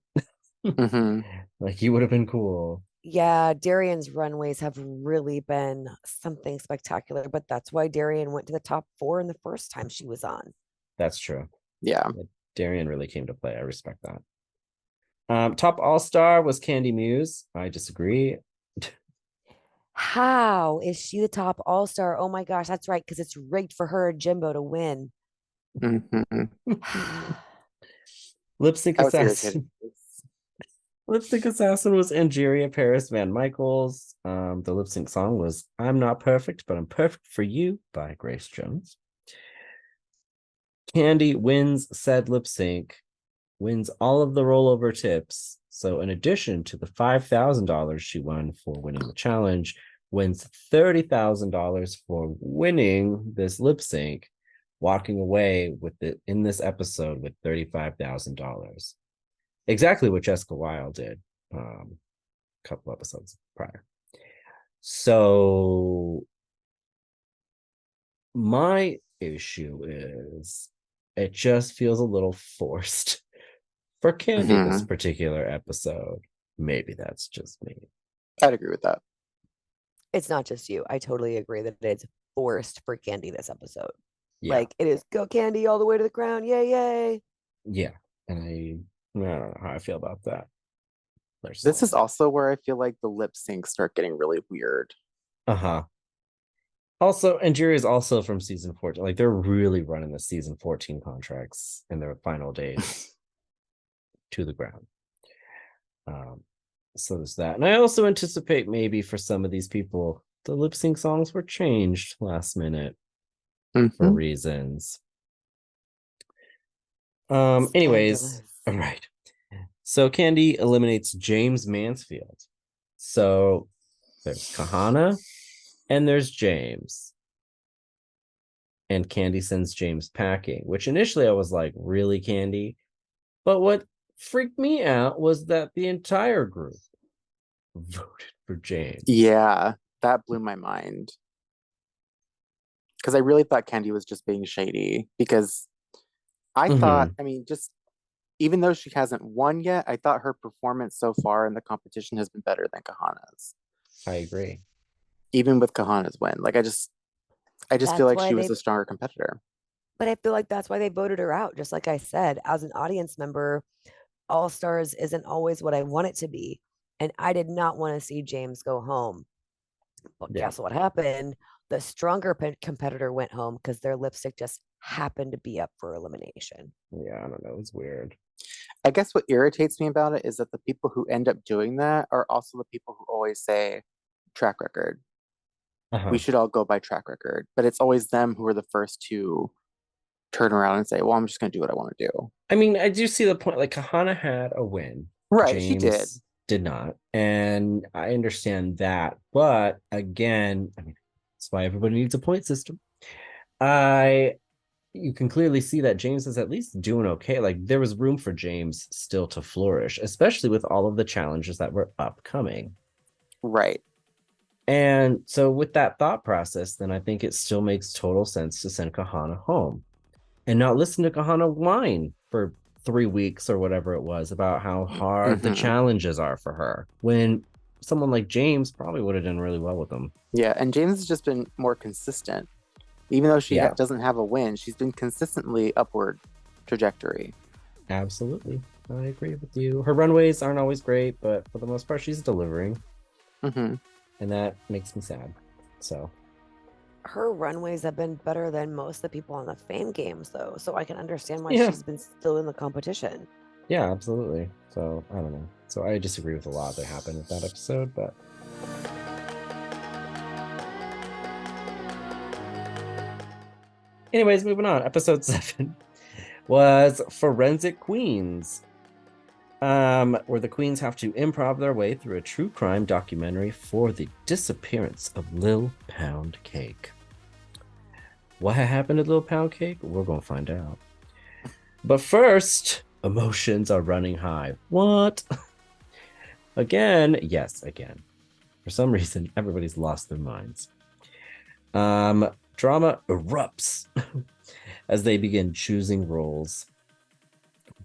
Like, he would have been cool. Yeah, Darian's runways have really been something spectacular, but that's why Darian went to the top 4 in the first time she was on. That's true. Yeah. Darian really came to play. I respect that. Top All-Star was Candy Muse. I disagree. How is she the top All-Star? Oh my gosh, that's right, because it's rigged for her and Jimbo to win. Lip Sync Assassin. Lip Sync Assassin was Angeria Paris Van Michaels. The lip sync song was I'm Not Perfect, But I'm Perfect for You by Grace Jones. Candy wins said lip sync, wins all of the rollover tips. So in addition to the $5,000 she won for winning the challenge, wins $30,000 for winning this lip sync, walking away with it in this episode with $35,000. Exactly what Jessica Wilde did a couple episodes prior. So my issue is it just feels a little forced for Candy this particular episode. Maybe that's just me. I'd agree with that. It's not just you. I totally agree that it's forced for Candy this episode. Yeah. Like, it is go Candy all the way to the crown. Yay, yay. Yeah. And I don't know how I feel about that. This is also where I feel like the lip syncs start getting really weird. Also, and Jerry is also from season 14. Like, they're really running the season 14 contracts in their final days to the ground. So there's that. And I also anticipate maybe for some of these people, the lip sync songs were changed last minute for reasons. Anyways, all right. So Candy eliminates James Mansfield. So there's Kahana and there's James. And Candy sends James packing, which initially I was like, really, Candy? But what freaked me out was that the entire group voted for James. Yeah, that blew my mind. Because I really thought Candy was just being shady. Because I thought, I mean, just even though she hasn't won yet, I thought her performance so far in the competition has been better than Kahana's. I agree. Even with Kahana's win. Like, I just feel like she was a stronger competitor. But I feel like that's why they voted her out. Just like I said, as an audience member, All Stars isn't always what I want it to be. And I did not want to see James go home. But guess what happened? The stronger competitor went home because their lipstick just happened to be up for elimination. Yeah, I don't know. It's weird. I guess what irritates me about it is that the people who end up doing that are also the people who always say track record. We should all go by track record. But it's always them who are the first to turn around and say, well, I'm just going to do what I want to do. I mean, I do see the point. Like, Kahana had a win. Right, James did not. And I understand that. But again, I mean, that's why everybody needs a point system. You can clearly see that James is at least doing okay. Like, there was room for James still to flourish, especially with all of the challenges that were upcoming. Right. And so with that thought process, then I think it still makes total sense to send Kahana home and not listen to Kahana whine for 3 weeks or whatever it was about how hard the challenges are for her, when someone like James probably would have done really well with them. Yeah, and James has just been more consistent. Even though she doesn't have a win, she's been consistently upward trajectory. Absolutely. I agree with you. Her runways aren't always great, but for the most part, she's delivering. And that makes me sad. So her runways have been better than most of the people on the Fame Games, though. So I can understand why she's been still in the competition. Yeah, absolutely. So I don't know. So I disagree with a lot that happened with that episode, but anyways, moving on. Episode 7 was Forensic Queens, where the queens have to improv their way through a true crime documentary for the disappearance of Lil Pound Cake. What happened to Lil Pound Cake? We're going to find out. But first, emotions are running high. What? Again. For some reason, everybody's lost their minds. Drama erupts as they begin choosing roles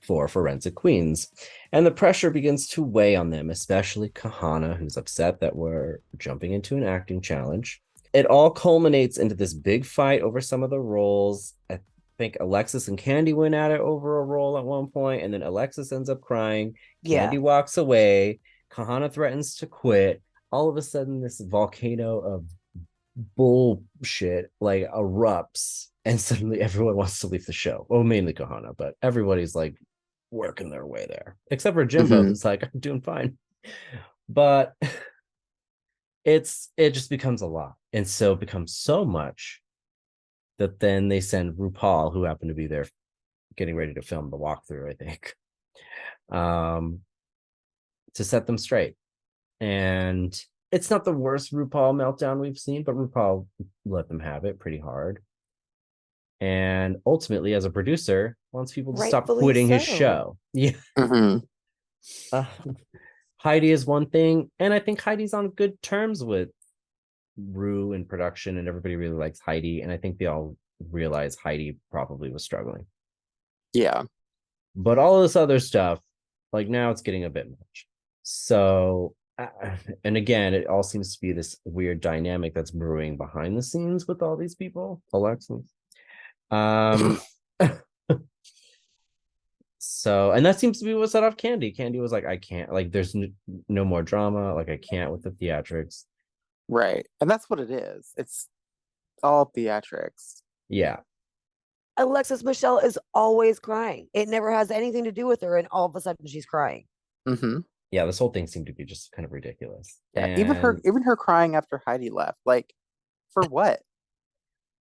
for Forensic Queens, and the pressure begins to weigh on them, especially Kahana, who's upset that we're jumping into an acting challenge. It all culminates into this big fight over some of the roles. I think Alexis and Candy went at it over a role at one point, and then Alexis ends up crying. Candy walks away. Kahana threatens to quit. All of a sudden, this volcano of bullshit like erupts, and suddenly everyone wants to leave the show. Well, mainly Kahana, but everybody's like working their way there, except for Jimbo, who's like, I'm doing fine. But it just becomes a lot, and so it becomes so much that then they send RuPaul, who happened to be there getting ready to film the walkthrough, I think, to set them straight. And it's not the worst RuPaul meltdown we've seen, but RuPaul let them have it pretty hard. And ultimately, as a producer, wants people to stop quitting his show. Yeah. Heidi is one thing, and I think Heidi's on good terms with Ru in production, and everybody really likes Heidi, and I think they all realize Heidi probably was struggling. Yeah. But all of this other stuff, like, now it's getting a bit much. So, and again, it all seems to be this weird dynamic that's brewing behind the scenes with all these people. Alexis. So, and that seems to be what set off Candy. Candy was like, I can't, like, there's no more drama. Like, I can't with the theatrics. Right. And that's what it is. It's all theatrics. Yeah. Alexis Michelle is always crying. It never has anything to do with her, and all of a sudden she's crying. Mm-hmm. Yeah, this whole thing seemed to be just kind of ridiculous. Yeah, And even her crying after Heidi left. Like, for what?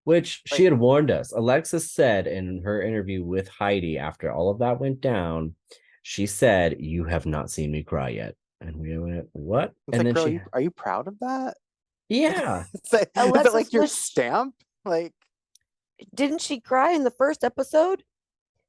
which she had warned us. Alexis said in her interview with Heidi after all of that went down, she said, "You have not seen me cry yet." And we went, "What?" It's And like, then girl, are you proud of that? yeah. Is that Alexis like your Mich- stamp? Like, Didn't she cry in the first episode?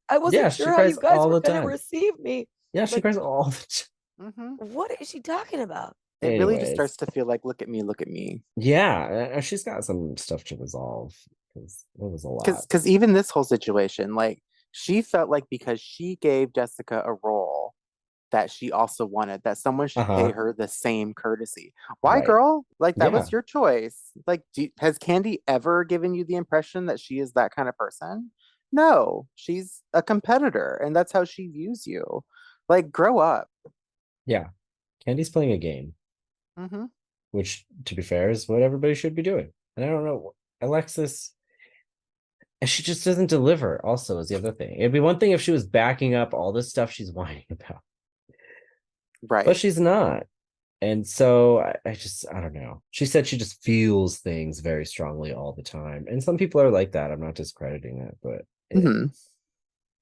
I Yeah, wasn't she sure how cries you guys all were the going to time. receive me. Yeah, she Like, cries all the time. what is she talking about? it really just Anyways. starts to feel like, look at me, look at me. Yeah, she's got some stuff to resolve because it was a lot. Because even this whole situation, like, she felt like because she gave Jessica a role that she also wanted, that someone should pay her the same courtesy. Why, Right. girl? Like, that Yeah. was your choice. Like, has Candy ever given you the impression that she is that kind of person? No, she's a competitor, and that's how she views you. Like, grow up. Yeah. Candy's playing a game, Mm-hmm. which, to be fair, is what everybody should be doing. And I don't know, Alexis, and she just doesn't deliver, also, is the other thing. It'd be one thing if she was backing up all this stuff she's whining about. Right. But she's not. And so I don't know. She said she just feels things very strongly all the time. And some people are like that. I'm not discrediting it, but Mm-hmm.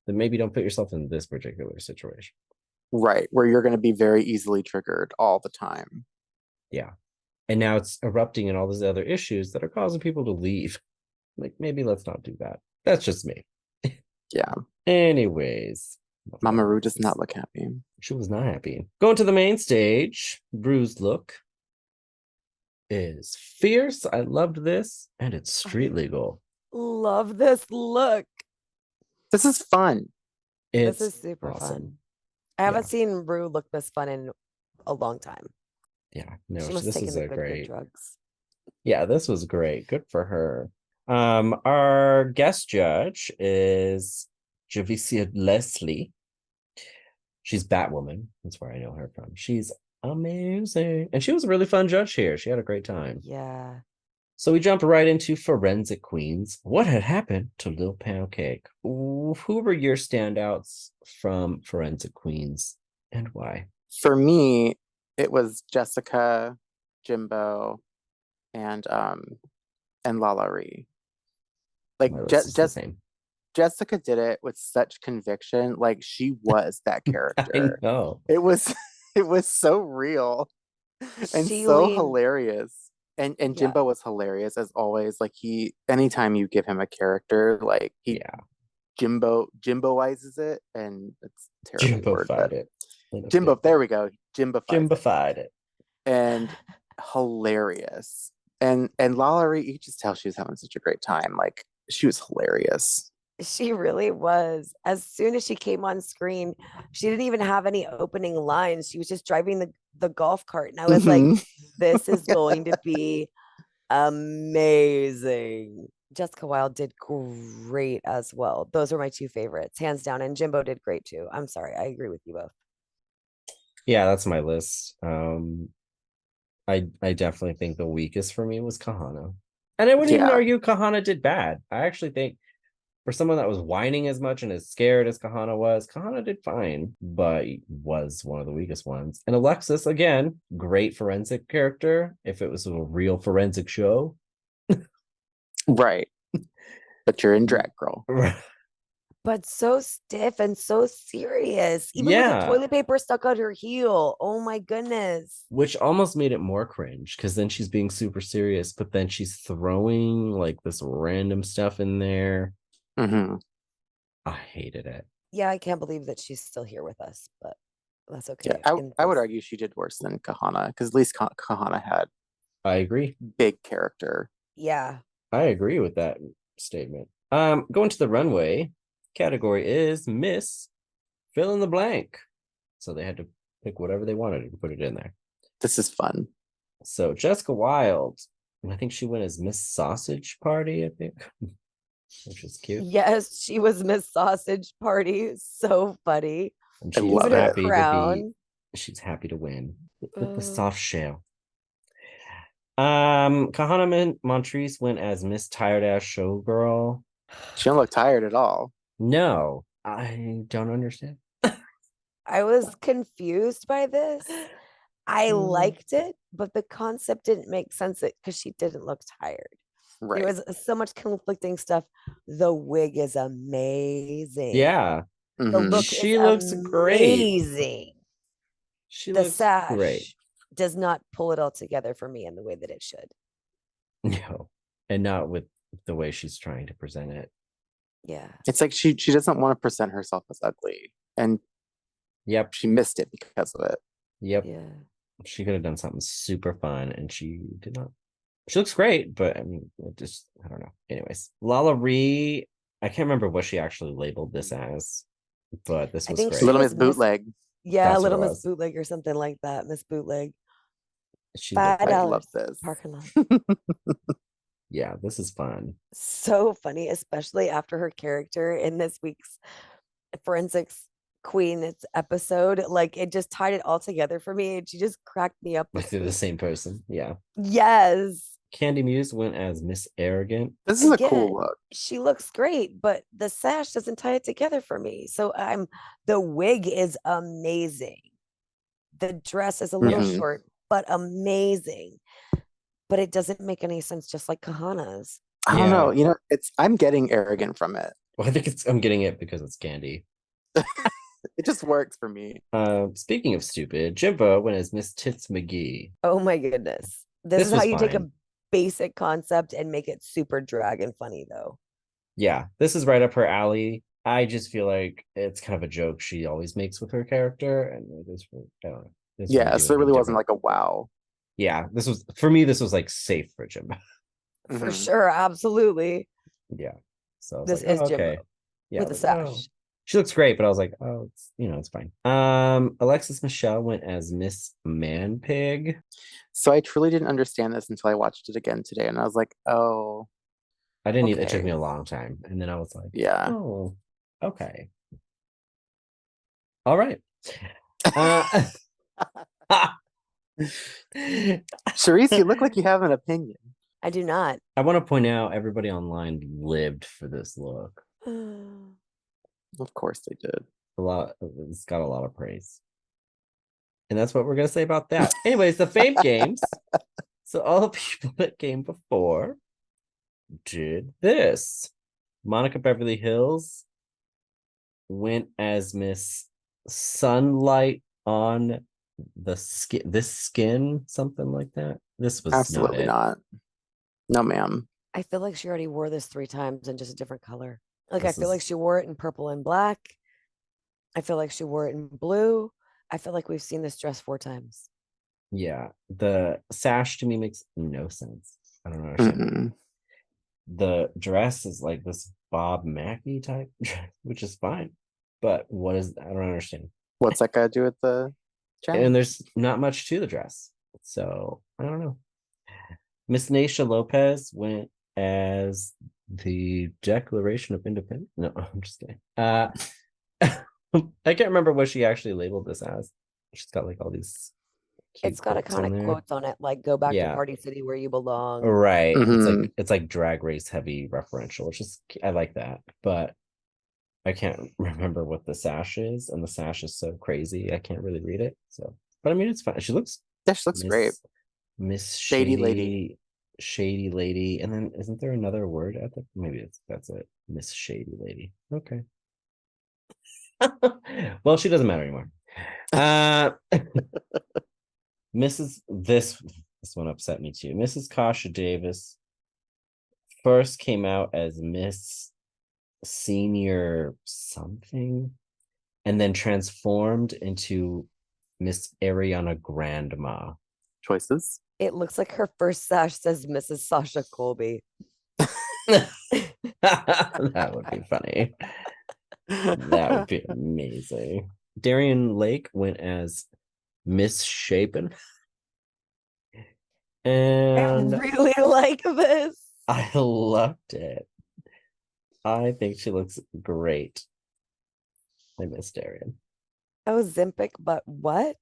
then maybe don't put yourself in this particular situation. Right. Where you're going to be very easily triggered all the time. Yeah. And now it's erupting in all these other issues that are causing people to leave. Like, maybe let's not do that. That's just me. Yeah. Anyways. Mama Ru does not look happy. She was not happy. Going to the main stage, Bruised look is fierce. I loved this. And it's street legal. Love this look. This is fun. It's this is super awesome. fun. I haven't seen Rue look this fun in a long time. Yeah, no, She must this have is taken a the great drugs. Yeah, this was great. Good for her. Our guest judge is Javicia Leslie. She's Batwoman. That's where I know her from. She's amazing. And she was a really fun judge here. She had a great time. Yeah. So we jumped right into Forensic Queens. What had happened to Lil Pound Cake? Who were your standouts from Forensic Queens and why? For me, it was Jessica, Jimbo, and Lala Ree. Like, The same. Jessica did it with such conviction. Like, she was that character. I know. It was so real and so hilarious. And Jimbo was hilarious as always. Like, anytime you give him a character, like, he Jimboizes it, and it's a terrible word. But Jimbo, there we go. Jimbofied it. And hilarious. And Lala Ree, you just tell she was having such a great time. Like, she was hilarious. She really was. As soon as she came on screen, she didn't even have any opening lines. She was just driving the golf cart. And I was like, this is going to be amazing. Jessica Wilde did great as well. Those are my two favorites, hands down. And Jimbo did great too. I'm sorry. I agree with you both. Yeah, that's my list. I definitely think the weakest for me was Kahana. And I wouldn't even argue Kahana did bad. I actually think for someone that was whining as much and as scared as Kahana did fine, but was one of the weakest ones. And Alexis, again, great forensic character if it was a real forensic show. Right. But you're in drag, girl. But so stiff and so serious. Even with the toilet paper stuck on her heel. Oh my goodness. Which almost made it more cringe because then she's being super serious, but then she's throwing like this random stuff in there. Mm-hmm. I hated it. Yeah, I can't believe that she's still here with us, but that's okay. Yeah, I would argue she did worse than Kahana because at least Kahana had. I agree. Big character. Yeah. I agree with that statement. Going to the runway, category is Miss Fill in the Blank. So they had to pick whatever they wanted and put it in there. This is fun. So Jessica Wilde, I think she went as Miss Sausage Party, I think. which is cute. Yes, she was Miss Sausage Party. So funny. And I she's love Even her it. happy to be. crown. She's happy to win with the Uh, soft shell. Kahana Montrese went as Miss Tired Ass Showgirl. She don't look tired at all. No, I don't understand. I was confused by this. I liked it, but the concept didn't make sense because she didn't look tired. Right. There was so much conflicting stuff. The wig is amazing. Yeah, The look she is looks great. amazing. She The looks sash great. does not pull it all together for me in the way that it should. No, and not with the way she's trying to present it. Yeah. It's like she doesn't want to present herself as ugly. And Yep. she missed it because of it. Yep. Yeah. She could have done something super fun, and she did not. She looks great, but I mean, I don't know. Anyways, Lala Ree, I can't remember what she actually labeled this as, but this I was think great. she Little was Miss Bootleg. Yeah, That's what Little it Miss was. Bootleg or something like that. Miss Bootleg. She looked I $5 love this. parking lot. Yeah, this is fun. So funny, especially after her character in this week's Forensics Queen's episode. Like it just tied it all together for me. And she just cracked me up Like this they're the week. same person. Yeah. Yes. Candy Muse went as Miss Arrogant. This is a Again, cool look. she looks great, but the sash doesn't tie it together for me. So the wig is amazing. The dress is a little Mhm. short, but amazing. But it doesn't make any sense, just like Kahana's. I don't Yeah. know. You know, I'm getting arrogant from it. Well, I think I'm getting it because it's Candy. It just works for me. Speaking of stupid, Jimbo went as Miss Tits McGee. Oh my goodness. This This is how was you take a fine. basic concept and make it super drag and funny, though. Yeah, this is right up her alley. I just feel like it's kind of a joke she always makes with her character, and it is really, I don't know. It doesn't Yeah, do so it anything really wasn't different. like a wow. Yeah, this was for me. This was like safe for Jimbo. For Mhm. sure. Absolutely. Yeah, so I was This like, is oh, Jimbo okay. Yeah, with a like, sash. oh. She looks great, but I was like, oh, it's fine. Alexis Michelle went as Miss Man Pig. So I truly didn't understand this until I watched it again today, and I was like, oh, I didn't either. It took okay. me a long time, and then I was like, Yeah. oh, okay, all right. Uh, Charisse, you look like you have an opinion. I do not. I want to point out everybody online lived for this look. Of course they did. It's got a lot of praise. And that's what we're gonna say about that. Anyways, the Fame Games. So all the people that came before did this. Monica Beverly Hills went as Miss Sunlight on the skin, something like that. This was Absolutely not. No, ma'am. I feel like she already wore this 3 times in just a different color. Like This I feel like she wore it in purple and black. I feel like she wore it in blue. I feel like we've seen this dress 4 times. Yeah, the sash to me makes no sense. I don't understand. The dress is like this Bob Mackie type dress, which is fine. But what is, I don't understand. What's that got to do with the challenge? And there's not much to the dress. So I don't know. Miss Naisha Lopez went as the Declaration of Independence. No, I'm just kidding. I can't remember what she actually labeled this as. She's got like all these cute It's got quotes on iconic there. quotes on it, like "Go back Yeah. to Party City where you belong." Right. Mhm. It's like drag race heavy referential, which is, I like that, but I can't remember what the sash is, and the sash is so crazy I can't really read it. So, but I mean, it's fine. She looks Yeah, she looks great. Miss Shady lady. Shady lady, and then isn't there another word at the? Maybe that's it. Miss Shady lady. Okay. Well, she doesn't matter anymore. This one upset me too. Mrs. Kasha Davis first came out as Miss Senior something, and then transformed into Miss Ariana Grandma. Choices. It looks like her first sash says Mrs. Sasha Colby. That would be funny. That would be amazing. Darian Lake went as Misshapen. And I really like this. I loved it. I think she looks great. I miss Darian. Oh, Ozempic, but what?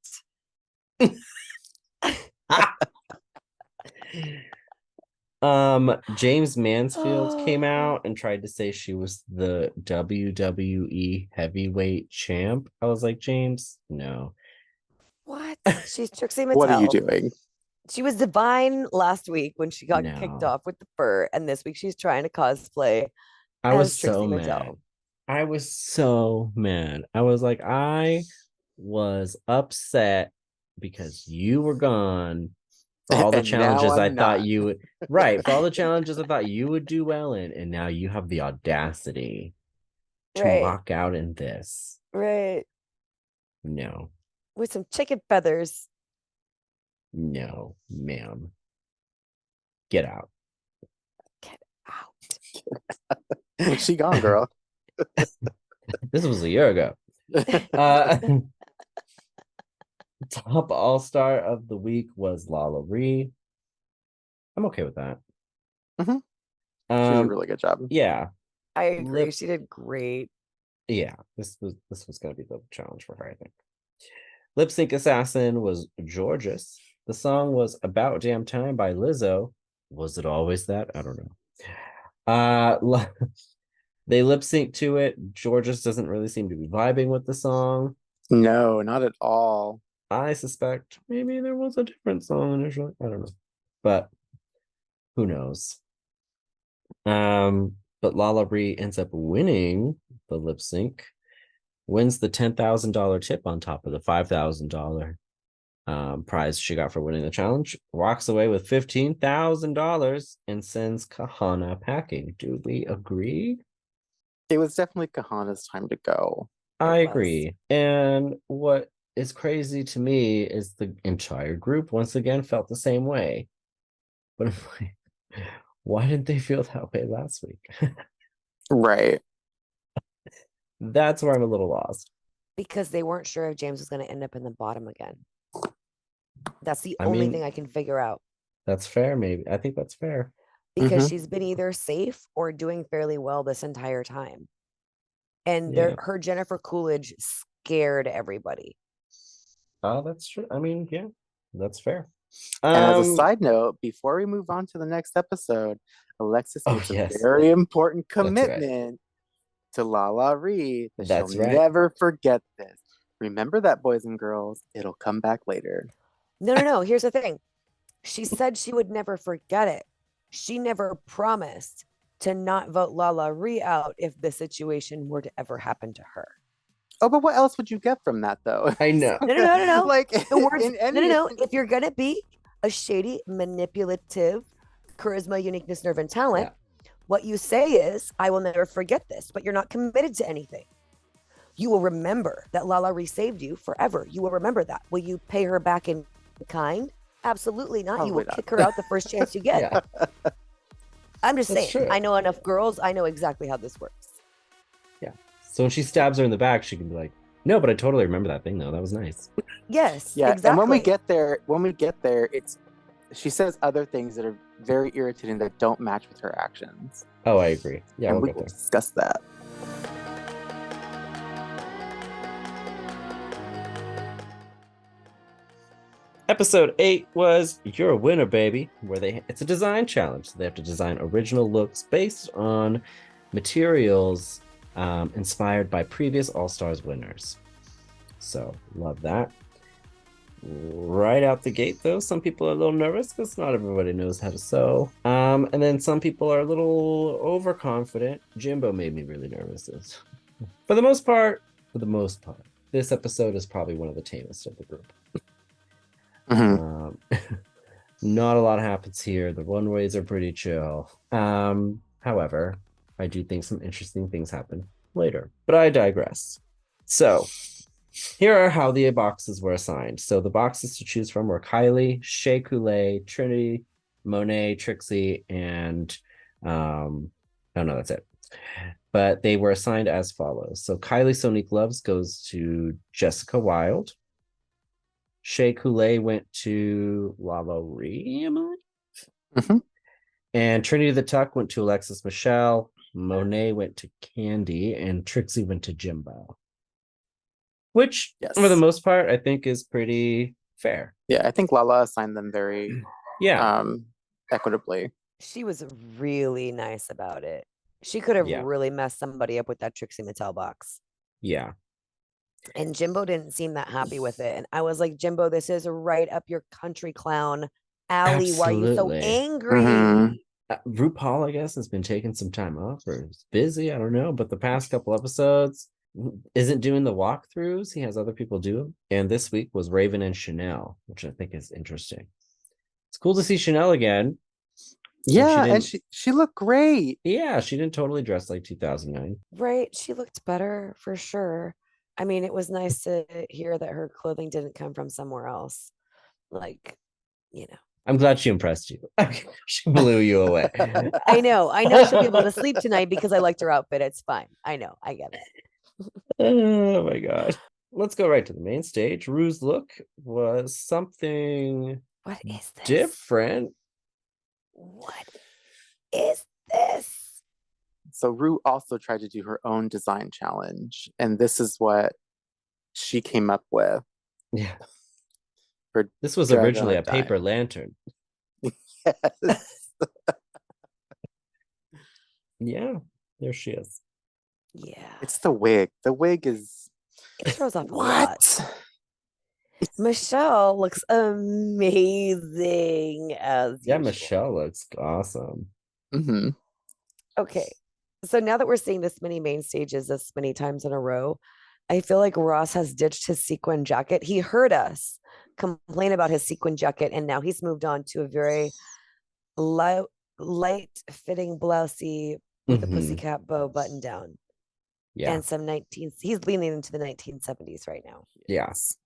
James Mansfield came out and tried to say she was the WWE heavyweight champ. I was like, James, no. What? She's Trixie What are you Mattel. doing? She was divine last week when she got kicked No. off with the fur, and this week she's trying to cosplay I was as Trixie so Mattel. mad. I was so mad. I was like, I was upset because you were gone for all the And now challenges I I'm thought not. you would. Right, for all the challenges I thought you would do well in, and now you have the audacity to Right, rock out in this. right. No, With some chicken feathers. no, ma'am. Get out. Get out. She gone, girl. This was a year ago. Top all-star of the week was Lala Ree. I'm okay with that. Mm-hmm. She did a really good job. Yeah. I agree. She did great. Yeah, this was gonna be the challenge for her, I think. Lip sync assassin was Georges. The song was About Damn Time by Lizzo. Was it always that? I don't know. They lip sync to it. Georges doesn't really seem to be vibing with the song. No, not at all. I suspect maybe there was a different song initially. I don't know. But who knows? But Lala Ree ends up winning the lip sync, wins the $10,000 tip on top of the $5,000 prize she got for winning the challenge, walks away with $15,000 and sends Kahana packing. Do we agree? It was definitely Kahana's time to go. I agree. And what is crazy to me is the entire group once again felt the same way. But I'm like, why didn't they feel that way last week? Right. That's where I'm a little lost. Because they weren't sure if James was going to end up in the bottom again. That's the only thing I can figure out. That's fair, maybe. I think that's fair. Because she's been either safe or doing fairly well this entire time. And her Jennifer Coolidge scared everybody. Oh, that's true. I mean, yeah, that's fair. And as a side note, before we move on to the next episode, Alexis makes a very important commitment to Lala Ree that she'll never forget this. Remember that, boys and girls. It'll come back later. No. Here's the thing. She said she would never forget it. She never promised to not vote Lala Ree out if the situation were to ever happen to her. Oh, but what else would you get from that, though? I know. No. Like the words. No. If you're gonna be a shady, manipulative, charisma, uniqueness, nerve, and talent, what you say is, "I will never forget this." But you're not committed to anything. You will remember that Lala Ree saved you forever. You will remember that. Will you pay her back in kind? Absolutely not. You will kick her out the first chance you get. I'm just saying. True. I know enough girls. I know exactly how this works. Yeah. So when she stabs her in the back, she can be like, "No, but I totally remember that thing, though. That was nice." Yes. Yeah. Exactly. And when we get there, she says other things that are very irritating that don't match with her actions. Oh, I agree. Yeah, and we will discuss that. Episode 8 was You're a Winner, Baby, where it's a design challenge. So they have to design original looks based on materials inspired by previous All-Stars winners. So, love that. Right out the gate, though, some people are a little nervous because not everybody knows how to sew. And then some people are a little overconfident. Jimbo made me really nervous. For the most part, this episode is probably one of the tamest of the group. Not a lot happens here. The runways are pretty chill. However, I do think some interesting things happen later, but I digress. So here are how the boxes were assigned. So the boxes to choose from were Kylie, Shea Coulee, Trinity, Monet, Trixie, and oh no, that's it. But they were assigned as follows. So Kylie Sonique Loves goes to Jessica Wilde. Shea Coulee went to Lala Ree, I believe. And Trinity the Tuck went to Alexis Michelle. Monet went to Candy, and Trixie went to Jimbo. Which, Yes. for the most part, I think is pretty fair. Yeah, I think Lala assigned them very equitably. She was really nice about it. She could have really messed somebody up with that Trixie Mattel box. Yeah. And Jimbo didn't seem that happy with it. And I was like, Jimbo, this is right up your country clown alley. Why are you so angry? RuPaul, I guess, has been taking some time off or is busy. I don't know. But the past couple episodes isn't doing the walkthroughs. He has other people do them. And this week was Raven and Chanel, which I think is interesting. It's cool to see Chanel again. Yeah, and she looked great. Yeah, she didn't totally dress like 2009. Right. She looked better for sure. I mean, it was nice to hear that her clothing didn't come from somewhere else. Like, you know. I'm glad she impressed you. She blew you away. I know she'll be able to sleep tonight because I liked her outfit. It's fine. I know. I get it. Oh my God. Let's go right to the main stage. Rue's look was something what is this? Different. What is this? So Rue also tried to do her own design challenge, and this is what she came up with. Yeah. This was originally a paper lantern. Yes. Yeah, there she is. Yeah. It's the wig. The wig is... It throws off a lot. Michelle looks amazing as usual. Michelle looks awesome. Mm-hmm. Okay. So now that we're seeing this many main stages this many times in a row, I feel like Ross has ditched his sequin jacket. He heard us complain about his sequin jacket, and now he's moved on to a very light fitting blousey with a pussycat bow button down. Yeah. And he's leaning into the 1970s right now. Yes.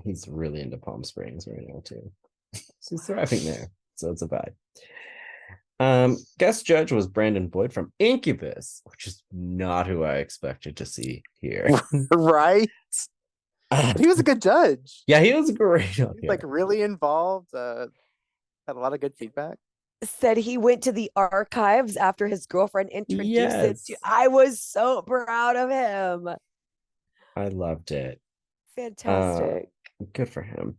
He's really into Palm Springs right now too. He's thriving there. So it's a vibe. Guest judge was Brandon Boyd from Incubus, which is not who I expected to see here. Right? But he was a good judge. Yeah, he was great. He was like really involved. Had a lot of good feedback. Said he went to the archives after his girlfriend introduced it to. I was so proud of him. I loved it. Fantastic. Good for him.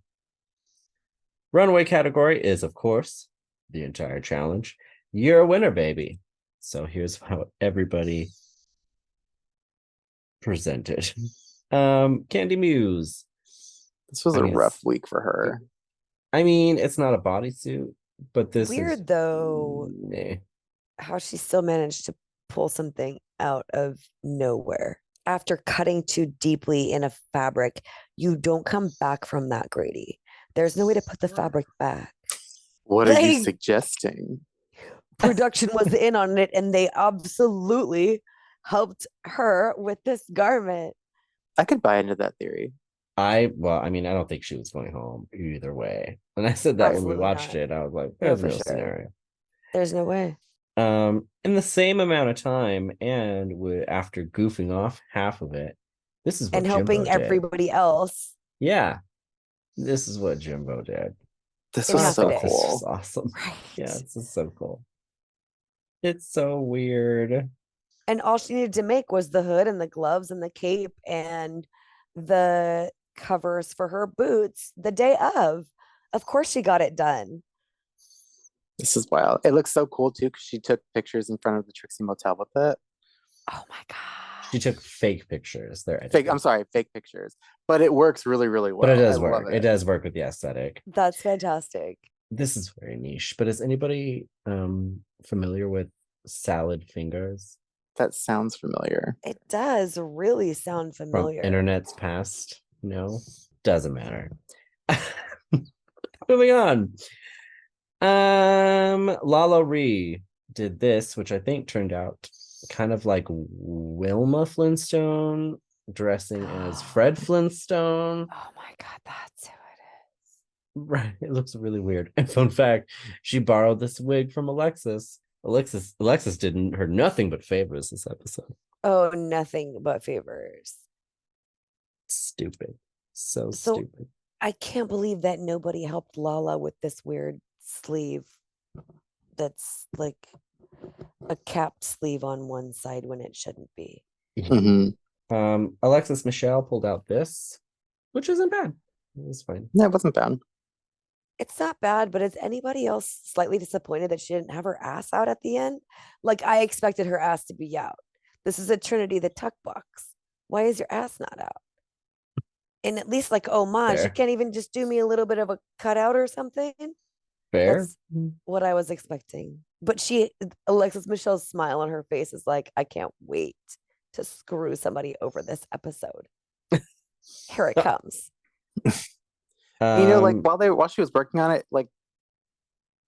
Runaway category is, of course, the entire challenge. You're a winner, baby. So here's how everybody presented. Candy Muse. This was a rough week for her. I mean, it's not a bodysuit, but this weird is though. How she still managed to pull something out of nowhere after cutting too deeply in a fabric. You don't come back from that, Grady. There's no way to put the fabric back. What are you suggesting? Production was in on it, and they absolutely helped her with this garment. I could buy into that theory. I don't think she was going home either way. And I said that when we watched it. I was like, there's no scenario. There's no way. In the same amount of time, and after goofing off half of it, this is what and helping Jimbo everybody did. Else. Yeah, this is what Jimbo did. This was so cool. This is awesome. Right. Yeah, this is so cool. It's so weird. And all she needed to make was the hood and the gloves and the cape and the covers for her boots the day of. Of course she got it done. This is wild. It looks so cool too because she took pictures in front of the Trixie Motel with it. Oh my God. She took fake pictures. Fake pictures. But it works really, really well. But it does work. It does work with the aesthetic. That's fantastic. This is very niche. But is anybody familiar with Salad Fingers? That sounds familiar. It does really sound familiar. From internet's past? No, doesn't matter. Moving on. Lala Ree did this, which I think turned out kind of like Wilma Flintstone dressing as Fred Flintstone. Oh my God, that's who it is. Right. It looks really weird. And fun fact, she borrowed this wig from Alexis. Alexis didn't heard nothing but favors this episode. Oh, nothing but favors. Stupid. So stupid. I can't believe that nobody helped Lala with this weird sleeve that's like a cap sleeve on one side when it shouldn't be. Alexis Michelle pulled out this, which isn't bad. It was fine. No, it wasn't bad. It's not bad, but is anybody else slightly disappointed that she didn't have her ass out at the end? Like, I expected her ass to be out. This is a Trinity the Tuck box. Why is your ass not out? And at least like homage, you can't even just do me a little bit of a cutout or something. Fair. That's what I was expecting. But Alexis Michelle's smile on her face is like, I can't wait to screw somebody over this episode. Here it comes. Like while she was working on it, like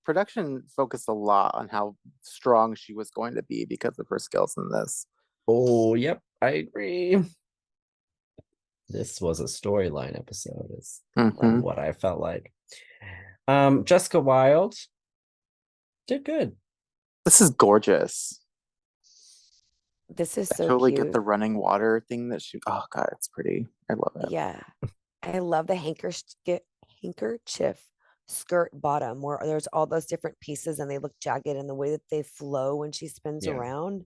production focused a lot on how strong she was going to be because of her skills in this. Oh, yep, I agree. This was a storyline episode, is what I felt like. Jessica Wilde did good. This is gorgeous. This is so totally cute. Get the running water thing that she. Oh god, it's pretty. I love it. Yeah, I love the handkerchief skirt bottom where there's all those different pieces and they look jagged and the way that they flow when she spins around.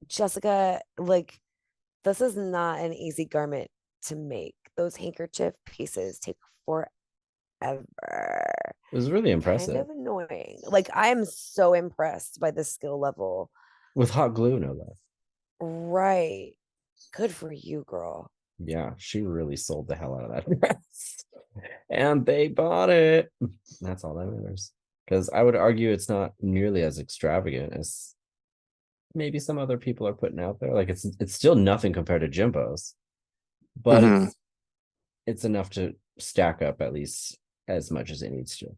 Jessica, like, this is not an easy garment to make. Those handkerchief pieces take forever. It was really impressive. Kind of annoying. Like, I am so impressed by the skill level. With hot glue, no less. Right. Good for you, girl. Yeah, she really sold the hell out of that dress. And they bought it. That's all that matters. Because I would argue it's not nearly as extravagant as maybe some other people are putting out there. Like, it's still nothing compared to Jimbo's. But it's enough to stack up at least as much as it needs to.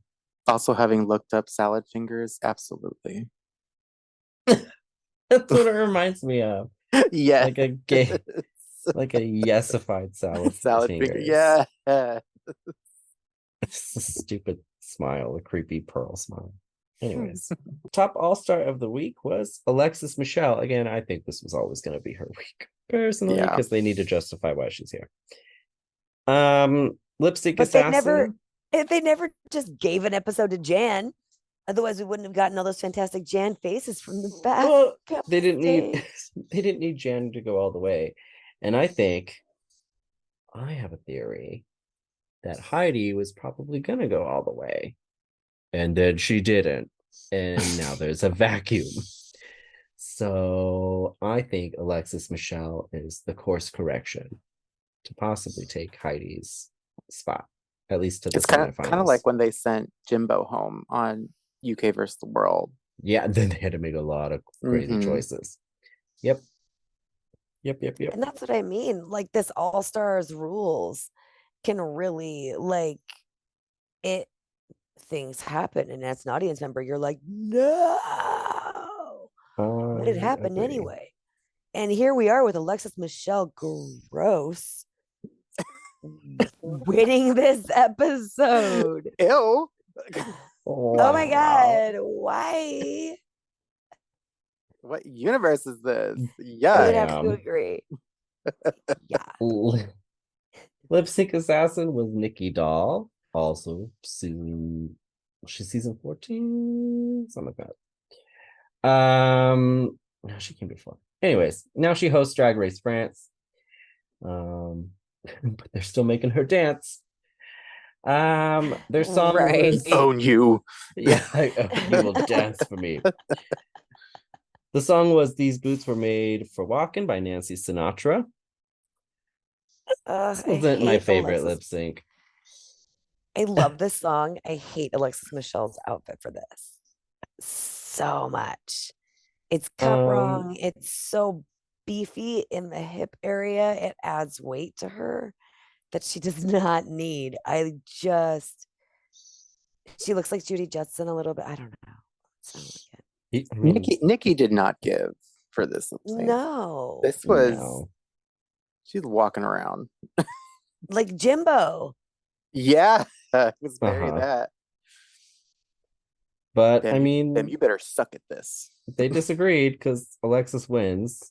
Also, having looked up salad fingers, absolutely. That's what it reminds me of. Yeah. Like a gay, like a yesified salad finger. Yeah. It's a stupid smile, a creepy pearl smile. Anyways, top all-star of the week was Alexis Michelle. Again, I think this was always going to be her week, personally, because they need to justify why she's here. Lipstick but Assassin. They never just gave an episode to Jan. Otherwise, we wouldn't have gotten all those fantastic Jan faces from the back. Well, they didn't need Jan to go all the way. And I have a theory that Heidi was probably gonna go all the way. And then she didn't. And now there's a vacuum. So I think Alexis Michelle is the course correction to possibly take Heidi's spot, at least to the semifinals. Kind of like when they sent Jimbo home on UK versus the World. Yeah, then they had to make a lot of crazy choices. Yep. And that's what I mean. Like, this All Stars rules can really, like, things happen, and as an audience member, you're like, no, what had happened anyway? And here we are with Alexis Michelle Gross winning this episode. Ew. Oh my god, why? What universe is this? Yeah, I would have to agree. Yeah. Lip Sync Assassin was Nikki Doll, also season 14, something like that. No, she came before. Anyways, now she hosts Drag Race France. But they're still making her dance. Their song was Own You. Yeah, you will dance for me. The song was These Boots Were Made for Walking by Nancy Sinatra. This wasn't my favorite lip sync. I love this song. I hate Alexis Michelle's outfit for this so much. It's cut wrong. It's so beefy in the hip area. It adds weight to her that she does not need. She looks like Judy Jetson a little bit. I don't know. Nikki did not give for this lip sync. No. This was she's walking around. Like Jimbo. Yeah. It was very that. But then, I mean, then you better suck at this. They disagreed because Alexis wins,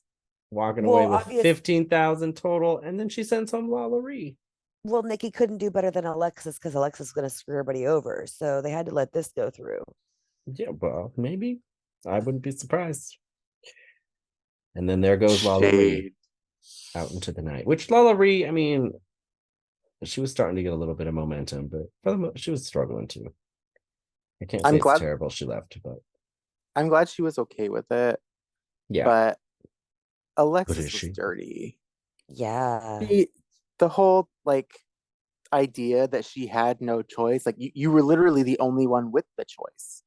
walking away with 15,000 total, and then she sends home Lalaurie. Well, Nikki couldn't do better than Alexis because Alexis was going to screw everybody over, so they had to let this go through. Yeah, well, maybe I wouldn't be surprised. And then there goes Lala Ree out into the night, which Lala Ree, I mean, she was starting to get a little bit of momentum, but for the she was struggling too. I can't say it's terrible she left, but I'm glad she was okay with it. Yeah. But Alexis was dirty. Yeah. The whole like idea that she had no choice, like you were literally the only one with the choice.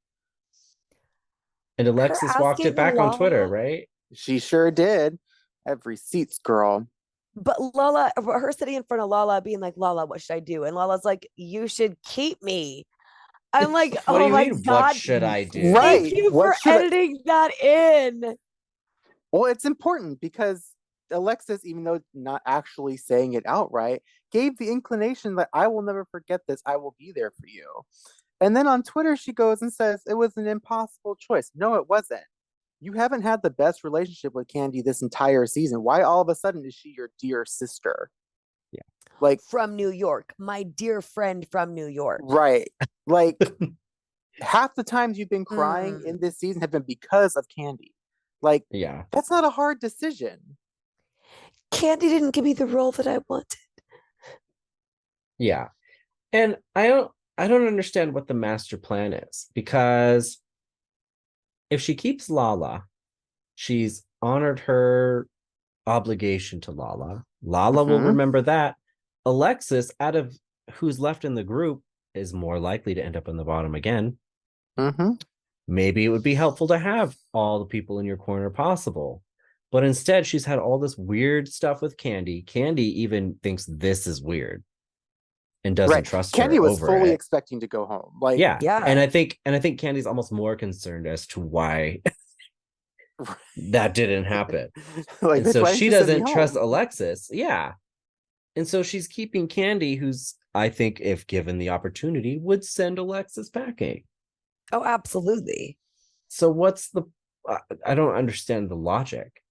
And Alexis walked it back on Twitter, right? She sure did. Have receipts, girl. But Lala, her sitting in front of Lala being like, Lala, what should I do? And Lala's like, you should keep me. I'm like, what do you my mean, God. What should I do? Right. Thank you for editing that in. Well, it's important because Alexis, even though not actually saying it outright, gave the inclination that I will never forget this. I will be there for you. And then on Twitter, she goes and says it was an impossible choice. No, it wasn't. You haven't had the best relationship with Candy this entire season. Why all of a sudden is she your dear sister? Yeah. Like from New York, my dear friend from New York. Right. Like half the times you've been crying in this season have been because of Candy. Like, yeah, that's not a hard decision. Candy didn't give me the role that I wanted. Yeah. And I don't understand what the master plan is, because if she keeps Lala, she's honored her obligation to Lala. Lala will remember that. Alexis, out of who's left in the group, is more likely to end up on the bottom again. Maybe it would be helpful to have all the people in your corner possible. But instead, she's had all this weird stuff with Candy. Candy even thinks this is weird and doesn't trust Candy her. was fully it. expecting to go home. Like, yeah. And I think Candy's almost more concerned as to why that didn't happen. Like, and so she doesn't trust Alexis. Yeah. And so she's keeping Candy, who's, I think, if given the opportunity, would send Alexis packing. Oh, absolutely. So what's the, I don't understand the logic.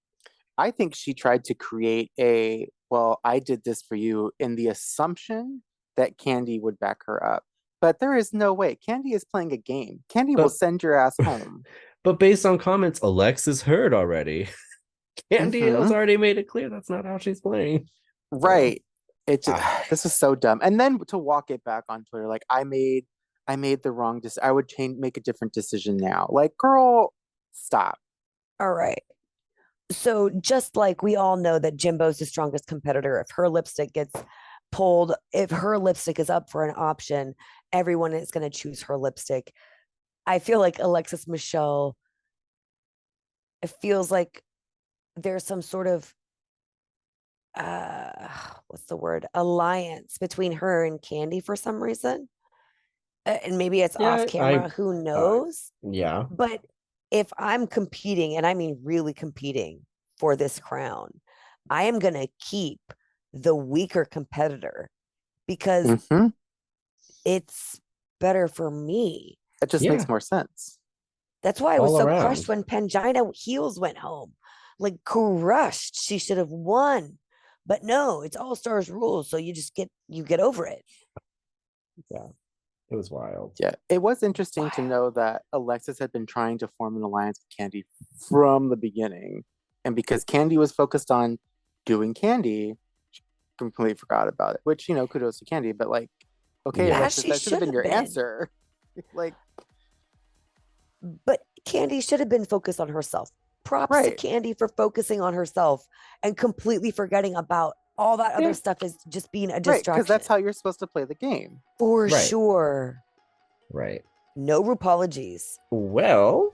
I think she tried to create a, well, I did this for you in the assumption that Candy would back her up. But there is no way. Candy is playing a game. Candy will send your ass home. But based on comments, Alexis heard already. Candy has already made it clear that's not how she's playing. Right. It just, this is so dumb. And then to walk it back on Twitter, like, I made the wrong decision. I would make a different decision now. Like, girl, stop. All right. So just like we all know that Jimbo's the strongest competitor, if her lipstick gets pulled, if her lipstick is up for an option, everyone is going to choose her lipstick. I feel like Alexis Michelle, it feels like there's some sort of what's the word, alliance between her and Candy for some reason, and maybe it's off camera, who knows. Yeah, but if I'm competing, and I mean really competing for this crown, I am gonna keep the weaker competitor because it's better for me. It just makes more sense. That's why I was so crushed when Pangina Heels went home. Like, crushed. She should have won. But no, it's All Stars rules, so you just get over it. Yeah, it was wild. Yeah, it was interesting to know that Alexis had been trying to form an alliance with Candy from the beginning, and because Candy was focused on doing Candy, she completely forgot about it. Which, you know, kudos to Candy, but like, okay, Alexis, that should have been your answer. Like, but Candy should have been focused on herself. Props to Candy for focusing on herself and completely forgetting about all that other stuff is just being a distraction. Because that's how you're supposed to play the game. For sure. Right. No apologies. Well,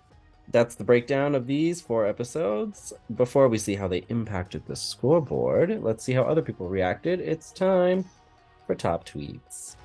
that's the breakdown of these 4 episodes. Before we see how they impacted the scoreboard, let's see how other people reacted. It's time for top tweets.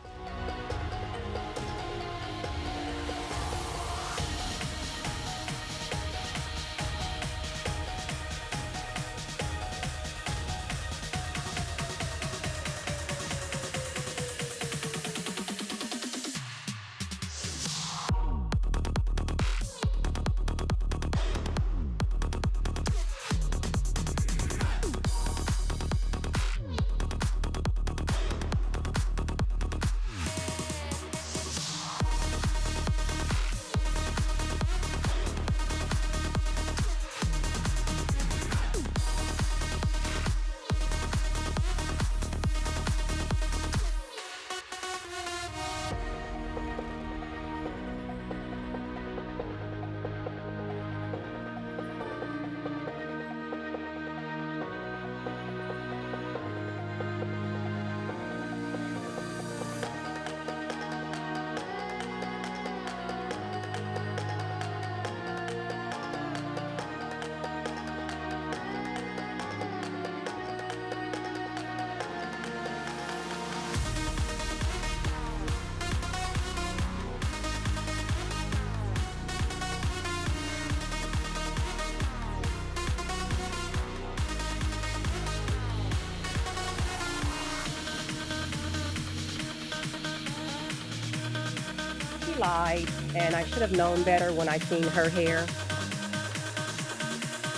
She lied, and I should have known better when I seen her hair.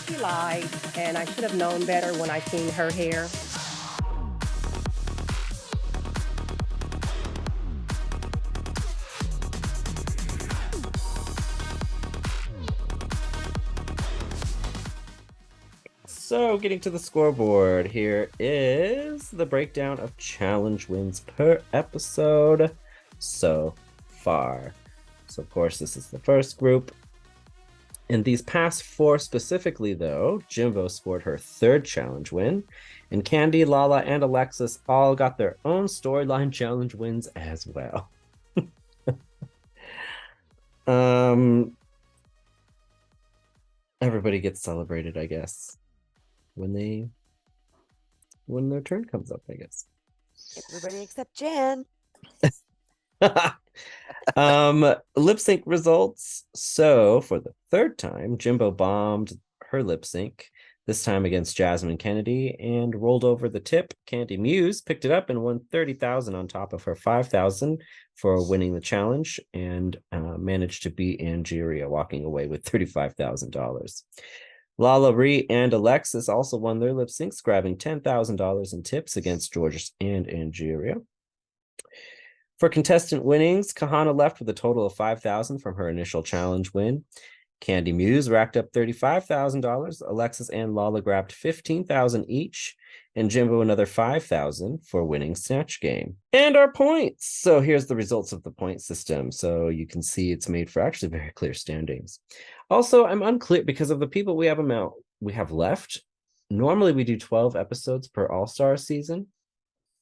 She lied, and I should have known better when I seen her hair. So, getting to the scoreboard, here is the breakdown of challenge wins per episode so far. So, of course, this is the first group. In these past 4 specifically, though, Jimbo scored her 3rd challenge win, and Candy, Lala, and Alexis all got their own storyline challenge wins as well. Everybody gets celebrated, I guess, when their turn comes up, I guess. Everybody except Jan. Lip sync results. So for the 3rd time, Jimbo bombed her lip sync, this time against Jasmine Kennedy, and rolled over the tip. Candy Muse picked it up and won $30,000 on top of her $5,000 for winning the challenge, and managed to beat Angeria, walking away with $35,000. Lala Ree and Alexis also won their lip syncs, grabbing $10,000 in tips against Georgia and Angeria. For contestant winnings, Kahana left with a total of $5,000 from her initial challenge win. Candy Muse racked up $35,000. Alexis and Lala grabbed $15,000 each, and Jimbo another $5,000 for winning Snatch Game. And our points. So here's the results of the point system. So you can see it's made for actually very clear standings. Also, I'm unclear because of the people we have left. Normally we do 12 episodes per All-Star season.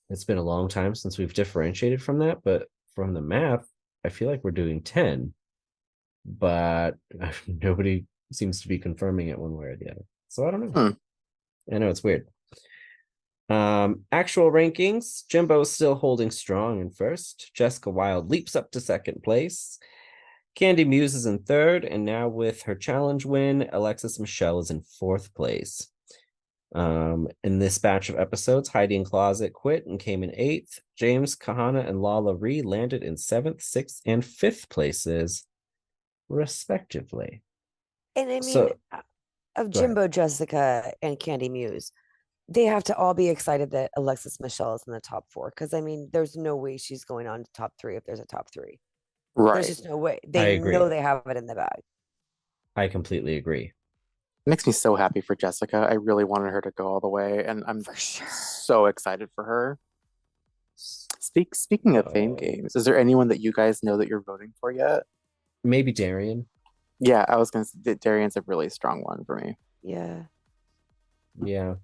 It's been a long time since we've differentiated from that, but from the math, I feel like we're doing 10. But nobody seems to be confirming it one way or the other. So I don't know. I know it's weird. Actual rankings, Jimbo is still holding strong in first. Jessica Wilde leaps up to 2nd place. Candy Muse is in 3rd, and now with her challenge win, Alexis Michelle is in 4th place. In this batch of episodes, Heidi and Closet quit and came in 8th. James, Kahana, and Lala Ree landed in 7th, 6th, and 5th places, respectively. And I mean, of Jimbo, Jessica, and Candy Muse, they have to all be excited that Alexis Michelle is in the top 4, because I mean, there's no way she's going on to top 3 if there's a top 3. Right. There's just no way. They know they have it in the bag. I completely agree. It makes me so happy for Jessica. I really wanted her to go all the way, and I'm for sure so excited for her. Speaking of Fame Games, is there anyone that you guys know that you're voting for yet? Maybe Darian. Yeah, I was going to say Darian's a really strong one for me. Yeah. Yeah.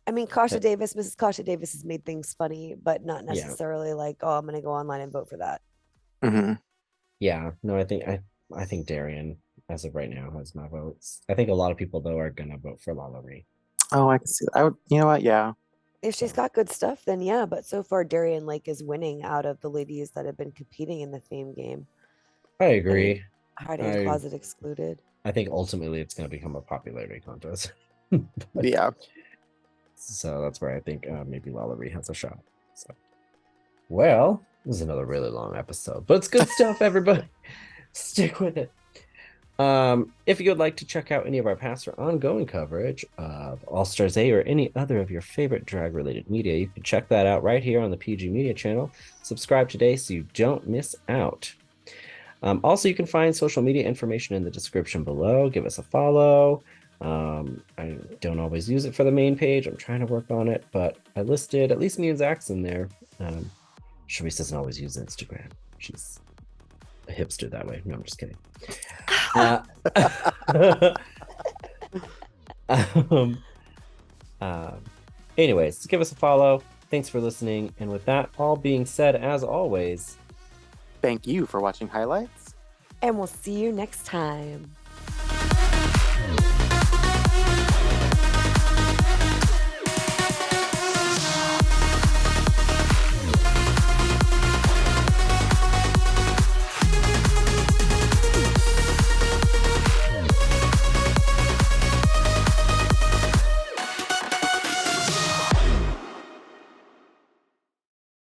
I mean, Mrs. Kasha Davis has made things funny, but not necessarily like, oh, I'm going to go online and vote for that. Mm-hmm. Yeah. No, I think Darian, as of right now, has my votes. I think a lot of people, though, are going to vote for Lala Ree. Oh, I can see that. You know what? Yeah. If she's got good stuff, then yeah. But so far, Darian is winning out of the ladies that have been competing in the Fame Game. I agree. Heidi and Closet excluded. I think ultimately it's going to become a popularity contest. Yeah. So that's where I think maybe Lala Ree has a shot. So, well, this is another really long episode, but it's good stuff, everybody. Stick with it. If you would like to check out any of our past or ongoing coverage of All Stars 8 or any other of your favorite drag-related media, you can check that out right here on the PG Media channel. Subscribe today so you don't miss out. Also, you can find social media information in the description below. Give us a follow. I don't always use it for the main page. I'm trying to work on it, but I listed at least me and Zach's in there. Sharice doesn't always use Instagram. She's a hipster that way. No, I'm just kidding. Anyways, give us a follow. Thanks for listening. And with that all being said, as always, thank you for watching highlights. And we'll see you next time.